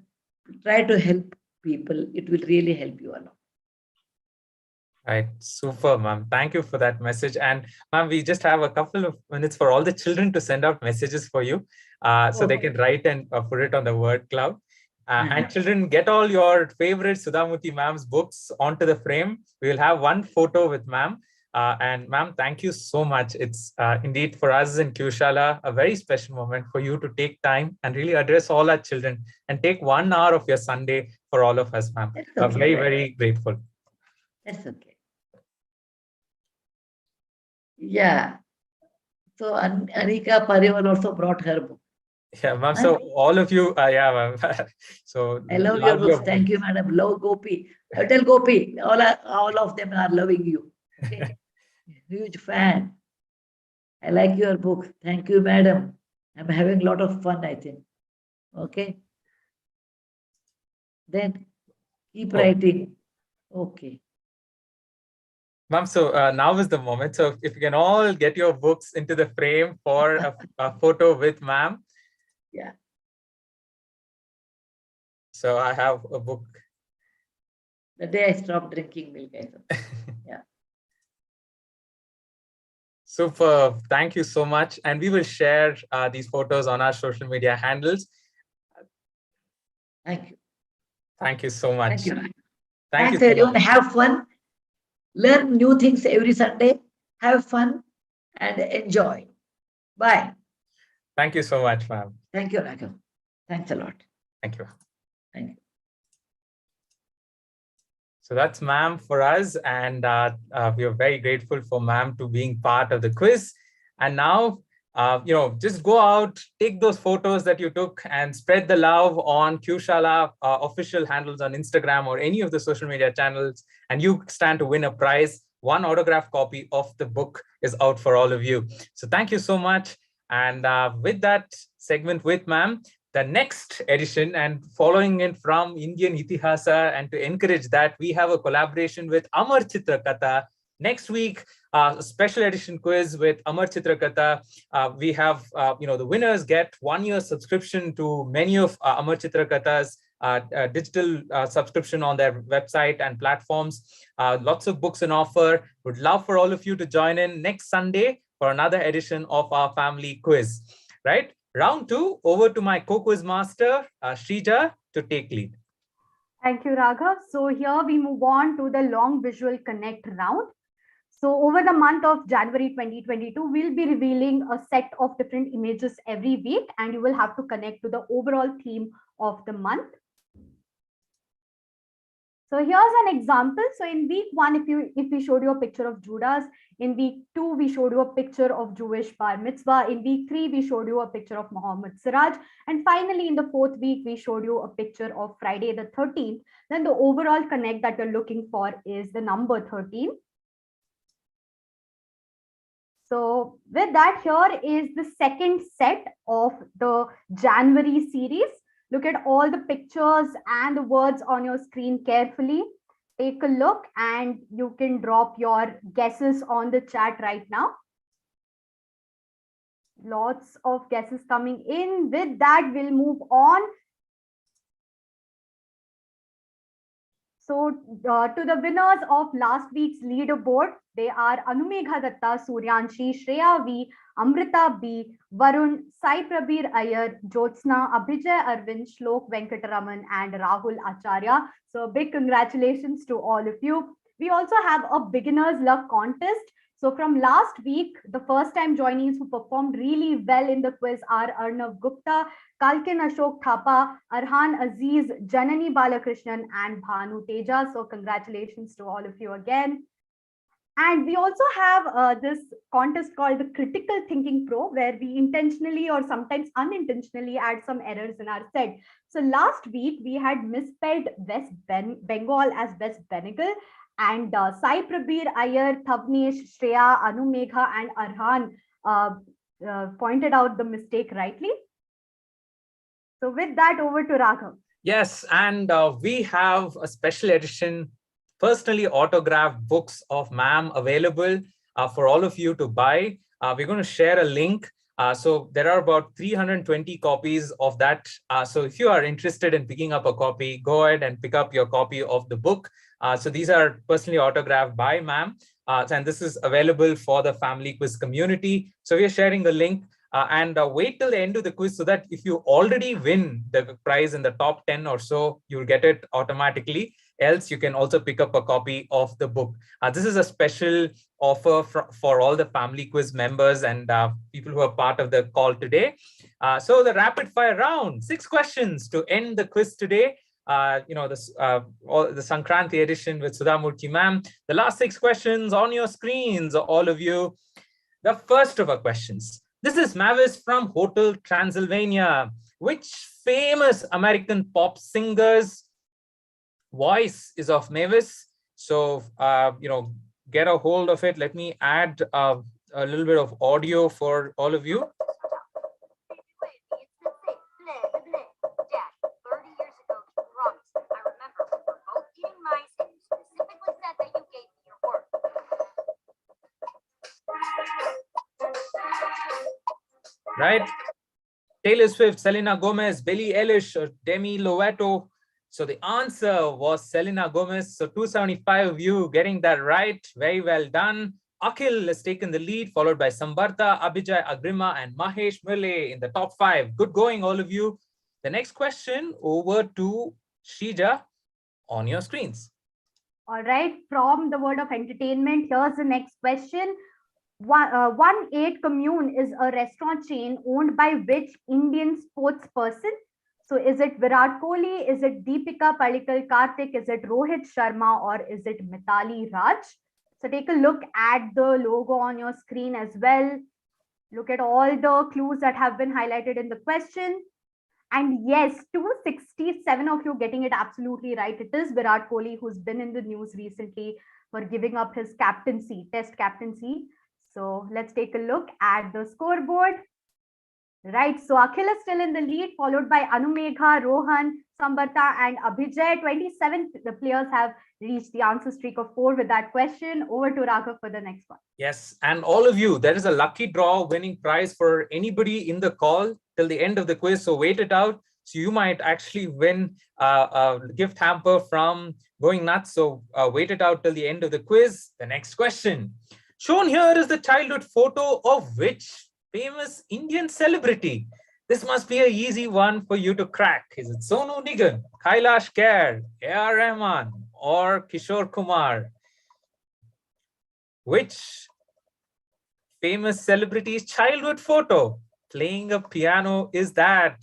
Try to help people. It will really help you a lot. Right. Super, ma'am. Thank you for that message. And ma'am, we just have a couple of minutes for all the children to send out messages for you. So they can write and put it on the word cloud. And children, get all your favorite Sudha Murty ma'am's books onto the frame. We will have one photo with ma'am. And ma'am, thank you so much. It's indeed for us in QShala a very special moment for you to take time and really address all our children and take 1 hour of your Sunday for all of us, ma'am. Okay, very, very grateful. That's okay. Yeah. So Anika Parival also brought her book. Yeah, ma'am. So all of you, yeah, ma'am. So I love your books. Thank you, madam. Love Gopi. Tell Gopi, all of them are loving you. Okay. Huge fan. I like your book. Thank you, madam. I'm having a lot of fun, I think. Okay. Then keep writing. Okay. Ma'am, so now is the moment. So if you can all get your books into the frame for a photo with ma'am. Yeah. So I have a book. The day I stopped drinking milk, I thought. Yeah. Super. Thank you so much. And we will share these photos on our social media handles. Thank you. Thank you so much. Thank you. Thank Thanks, you so everyone. much. Have fun. Learn new things every Sunday. Have fun and enjoy. Bye. Thank you so much, ma'am. Thank you, Raghav. Thanks a lot. Thank you. Thank you. So that's ma'am for us. And we are very grateful for ma'am to being part of the quiz. And now, just go out, take those photos that you took and spread the love on QShala official handles on Instagram or any of the social media channels. And you stand to win a prize. One autographed copy of the book is out for all of you. So thank you so much. And with that segment with ma'am, the next edition, and following it from Indian Itihasa, and to encourage that, we have a collaboration with Amar Chitrakatha. Next week, a special edition quiz with Amar Chitrakatha. We have, the winners get 1 year subscription to many of Amar Chitrakatha's digital subscription on their website and platforms. Lots of books in offer. Would love for all of you to join in next Sunday for another edition of our family quiz, right? Round 2, over to my co-quiz master, Shrija, to take lead. Thank you, Raghav. So here we move on to the long visual connect round. So over the month of January 2022, we'll be revealing a set of different images every week, and you will have to connect to the overall theme of the month. So here's an example. So in week 1, if we showed you a picture of Judas, in week 2, we showed you a picture of Jewish bar mitzvah. In week 3, we showed you a picture of Muhammad Siraj. And finally, in the 4th week, we showed you a picture of Friday the 13th. Then the overall connect that you're looking for is the number 13. So with that, here is the second set of the January series. Look at all the pictures and the words on your screen carefully. Take a look and you can drop your guesses on the chat right now. Lots of guesses coming in. With that, we'll move on. So to the winners of last week's leaderboard, they are Anumegha Datta, Suryanshi, Shreya V, Amrita B, Varun, Sai Prabir Iyer, Jyotsna, Abhijay Arvind, Shlok Venkataraman, and Rahul Acharya. So big congratulations to all of you. We also have a beginner's luck contest. So from last week, the first time joinees who performed really well in the quiz are Arnav Gupta, Kalkin Ashok Thapa, Arhan Aziz, Janani Balakrishnan, and Bhanu Teja. So congratulations to all of you again. And we also have this contest called the Critical Thinking Pro, where we intentionally or sometimes unintentionally add some errors in our set. So last week, we had misspelled West Bengal as West Bengal. And Sai Prabir Iyer, Thavnesh, Shreya, Anumegha, and Arhan pointed out the mistake rightly. So with that, over to Raghav. Yes, and we have a special edition personally autographed books of ma'am available for all of you to buy. We're going to share a link. So there are about 320 copies of that. So if you are interested in picking up a copy, go ahead and pick up your copy of the book. So these are personally autographed by ma'am. And this is available for the family quiz community. So we are sharing the link. And wait till the end of the quiz so that if you already win the prize in the top 10 or so, you'll get it automatically. Else, you can also pick up a copy of the book. This is a special offer for all the family quiz members and people who are part of the call today. So the rapid fire round, 6 questions to end the quiz today. The Sankranti edition with Sudha Murty ma'am. The last 6 questions on your screens, all of you. The first of our questions. This is Mavis from Hotel Transylvania. Which famous American pop singer's voice is of Mavis? So, get a hold of it. Let me add a little bit of audio for all of you. Right? Taylor Swift, Selena Gomez, Billie Eilish, or Demi Lovato. So the answer was Selena Gomez. So 275 of you getting that right. Very well done. Akhil has taken the lead, followed by Sambarta, Abhijay Agrima, and Mahesh Mule in the top 5. Good going, all of you. The next question over to Shrija on your screens. All right, from the world of entertainment, here's the next question. 1-8 Commune is a restaurant chain owned by which Indian sports person? So is it Virat Kohli? Is it Deepika Pallikal Karthik? Is it Rohit Sharma? Or is it Mithali Raj? So take a look at the logo on your screen as well. Look at all the clues that have been highlighted in the question. And yes, 267 of you getting it absolutely right. It is Virat Kohli, who's been in the news recently for giving up his captaincy, test captaincy. So let's take a look at the scoreboard. Right, so Akhil is still in the lead, followed by Anumegha, Rohan, Sambarta, and Abhijay. 27 the players have reached the answer streak of 4 with that question. Over to Raghav for the next one. Yes, and all of you, there is a lucky draw winning prize for anybody in the call till the end of the quiz. So wait it out. So you might actually win a gift hamper from Going Nuts. So wait it out till the end of the quiz. The next question. Shown here is the childhood photo of which famous Indian celebrity? This must be an easy one for you to crack. Is it Sonu Nigam, Kailash Kher, A.R. Rahman, or Kishore Kumar? Which famous celebrity's childhood photo playing a piano is that?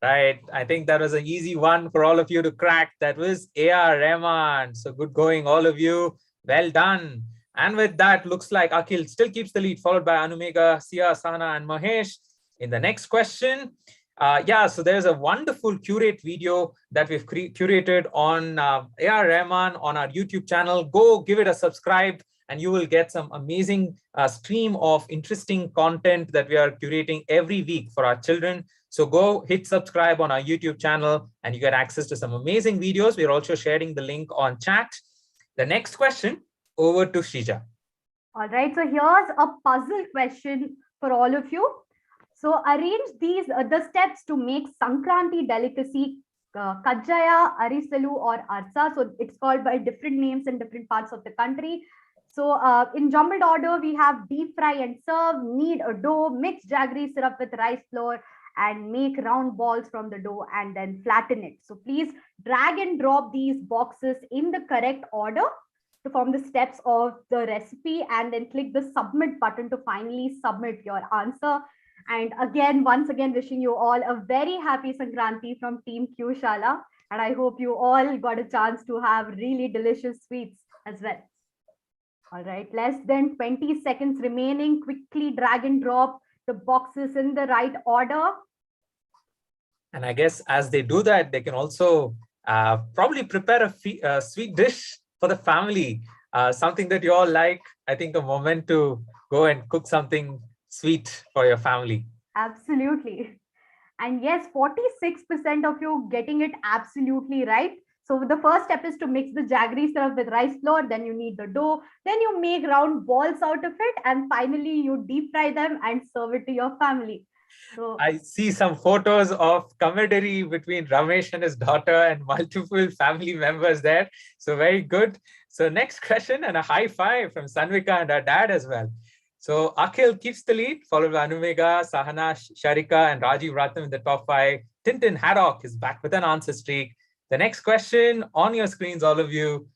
Right, I think that was an easy one for all of you to crack. That was A.R. Rahman. So good going, all of you. Well done. And with that, looks like Akhil still keeps the lead, followed by Anumegha, Sia, Sana, and Mahesh. In the next question, so there's a wonderful curate video that we've curated on A.R. Rahman on our YouTube channel. Go give it a subscribe and you will get some amazing stream of interesting content that we are curating every week for our children. So go hit subscribe on our YouTube channel and you get access to some amazing videos. We're also sharing the link on chat. The next question, over to Shrija. All right, so here's a puzzle question for all of you. So arrange these the steps to make Sankranti delicacy Kajjaya, Arisalu or Arsa. So it's called by different names in different parts of the country. So in jumbled order, we have deep fry and serve, knead a dough, mix jaggery syrup with rice flour and make round balls from the dough and then flatten it. So please drag and drop these boxes in the correct order to form the steps of the recipe, and then click the submit button to finally submit your answer. And again, once again, wishing you all a very happy Sankranti from Team QShala. And I hope you all got a chance to have really delicious sweets as well. All right, less than 20 seconds remaining. Quickly drag and drop the boxes in the right order. And I guess as they do that, they can also probably prepare a sweet dish for the family, something that you all like. I think a moment to go and cook something sweet for your family. Absolutely. And yes, 46% of you getting it absolutely right. So the first step is to mix the jaggery syrup with rice flour, then you knead the dough, then you make round balls out of it, and finally you deep fry them and serve it to your family. So I see some photos of camaraderie between Ramesh and his daughter and multiple family members there. So very good. So next question, and a high five from Sanvika and her dad as well. So Akhil keeps the lead, followed by Anumega, Sahana, Sharika, and Rajiv Ratnam in the top 5. Tintin Haddock is back with an answer streak. The next question on your screens, all of you.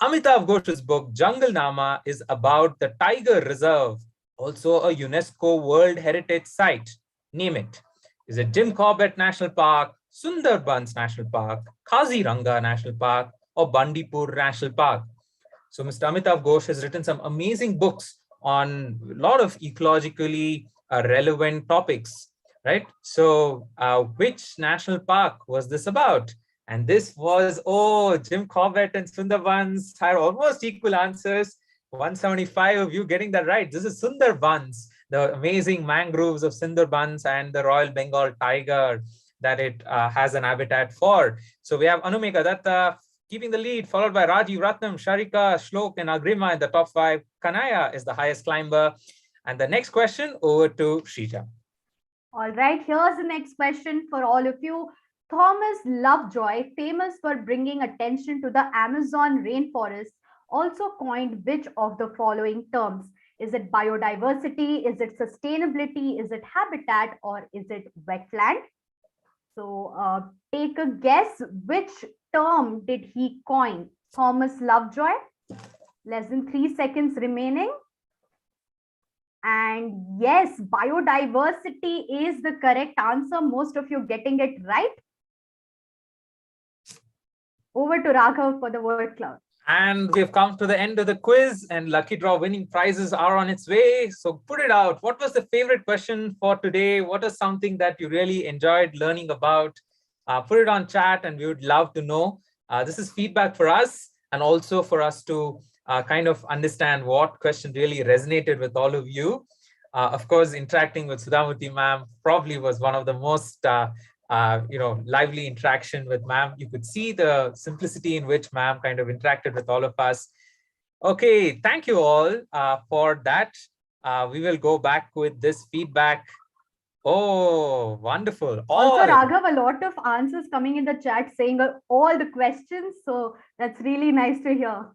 Amitav Ghosh's book, Jungle Nama, is about the Tiger Reserve, also a UNESCO World Heritage Site. Name it. Is it Jim Corbett National Park, Sundarbans National Park, Kaziranga National Park, or Bandipur National Park? So Mr. Amitav Ghosh has written some amazing books on a lot of ecologically relevant topics, right? So which national park was this about? And this was, Jim Corbett and Sundarbans had almost equal answers. 175 of you getting that right. This is Sundarbans, the amazing mangroves of Sundarbans and the Royal Bengal tiger that it has an habitat for. So we have Anumika Datta keeping the lead, followed by Rajiv Ratnam, Sharika, Shlok, and Agrima in the top 5. Kanaya is the highest climber. And the next question, over to Shrija. all right, here's the next question for all of you. Thomas Lovejoy, famous for bringing attention to the Amazon rainforest, also coined which of the following terms? Is it biodiversity? Is it sustainability? Is it habitat? Or is it wetland? So take a guess, which term did he coin? Thomas Lovejoy. Less than 3 seconds remaining. And yes, biodiversity is the correct answer. Most of you getting it right. Over to Raghav for the word cloud. And we've come to the end of the quiz, and lucky draw winning prizes are on its way. So put it out. What was the favorite question for today? What is something that you really enjoyed learning about? Put it on chat and we would love to know. This is feedback for us and also for us to kind of understand what question really resonated with all of you. Of course, interacting with Sudha Murty ma'am probably was one of the most lively interaction with ma'am. You could see the simplicity in which ma'am kind of interacted with all of us. Okay, thank you all for that. We will go back with this feedback. Oh, wonderful. Also, Raghav, a lot of answers coming in the chat saying all the questions. So that's really nice to hear.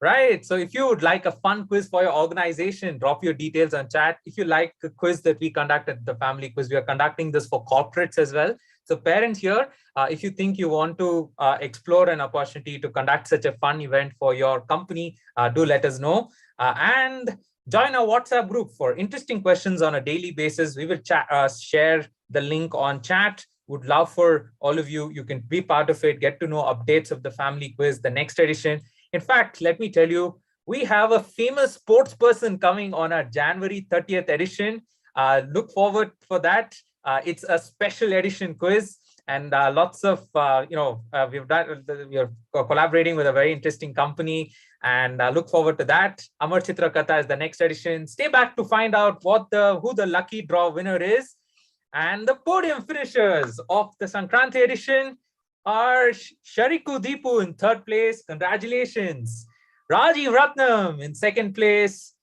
Right. So if you would like a fun quiz for your organization, drop your details on chat. If you like the quiz that we conducted, the family quiz, we are conducting this for corporates as well. So parents here, if you think you want to explore an opportunity to conduct such a fun event for your company, do let us know. And join our WhatsApp group for interesting questions on a daily basis. We will share the link on chat. Would love for all of you. You can be part of it, get to know updates of the family quiz, the next edition. In fact, let me tell you, we have a famous sports person coming on our January 30th edition. Look forward for that. It's a special edition quiz. and lots of, we are collaborating with a very interesting company, and look forward to that. Amar Chitra Katha is the next edition. Stay back to find out who the lucky draw winner is. And the podium finishers of the Sankranti edition are Shariku Deepu in third place. Congratulations. Rajiv Ratnam in second place.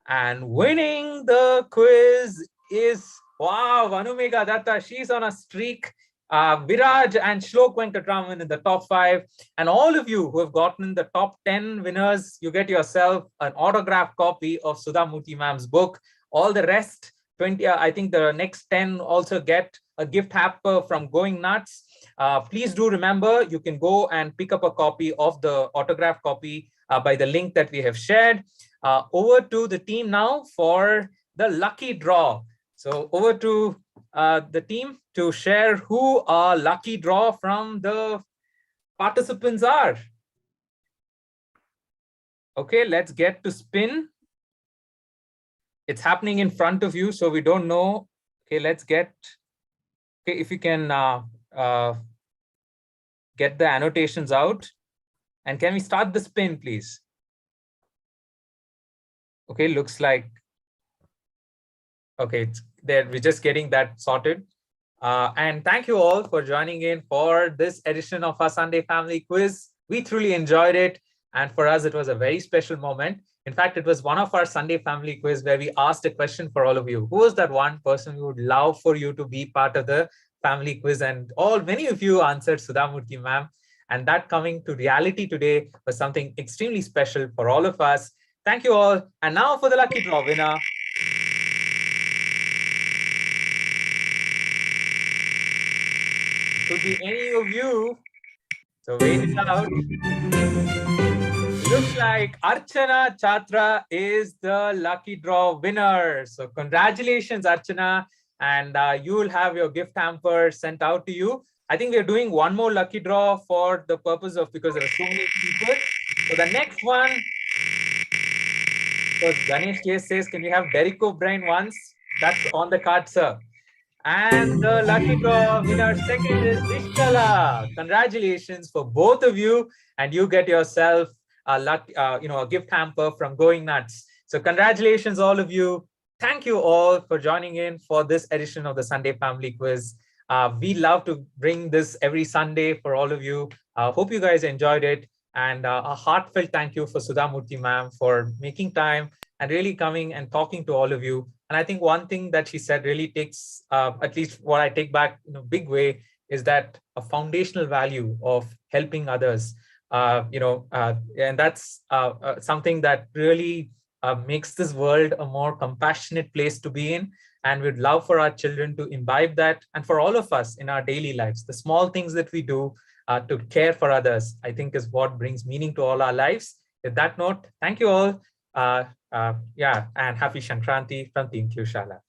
And winning the quiz is, wow, Vanumega Datta. She's on a streak. Viraj and Shlok Venkatraman in the top 5. And all of you who have gotten the top 10 winners, you get yourself an autographed copy of Sudha Murty ma'am's book. All the rest, 20, I think the next 10 also get a gift hamper from Going Nuts. Please do remember, you can go and pick up a copy of the autograph copy by the link that we have shared. Over to the team now for the lucky draw. So over to the team to share who our lucky draw from the participants are. Okay, let's get to spin. It's happening in front of you, so we don't know. Okay, let's get, okay, if you can get the annotations out. And can we start the spin, please? Okay, looks like, okay, it's there. We're just getting that sorted. And thank you all for joining in for this edition of our Sunday Family Quiz. We truly enjoyed it. And for us, it was a very special moment. In fact, it was one of our Sunday Family Quiz where we asked a question for all of you. Who was that one person we would love for you to be part of the family quiz? And many of you answered Sudha Murty ma'am. And that coming to reality today was something extremely special for all of us. Thank you all. And now for the lucky draw winner. It could be any of you. So wait it out. Looks like Archana Chatra is the lucky draw winner. So congratulations, Archana. And you will have your gift hamper sent out to you. I think we're doing one more lucky draw for the purpose of, because there are so many people. So the next one, so Ganesh K says, can we have Derek O'Brien once? That's on the card, sir. And the lucky draw winner second is QShala. Congratulations for both of you. And you get yourself a gift hamper from Going Nuts. So congratulations, all of you. Thank you all for joining in for this edition of the Sunday Family Quiz. We love to bring this every Sunday for all of you. Hope you guys enjoyed it. And a heartfelt thank you for Sudha Murty ma'am for making time and really coming and talking to all of you. And I think one thing that she said really takes, at least what I take back in a big way, is that a foundational value of helping others. And that's something that really makes this world a more compassionate place to be in. And we'd love for our children to imbibe that, and for all of us in our daily lives. The small things that we do to care for others, I think, is what brings meaning to all our lives. With that note, thank you all. And happy Sankranti from Team QShala.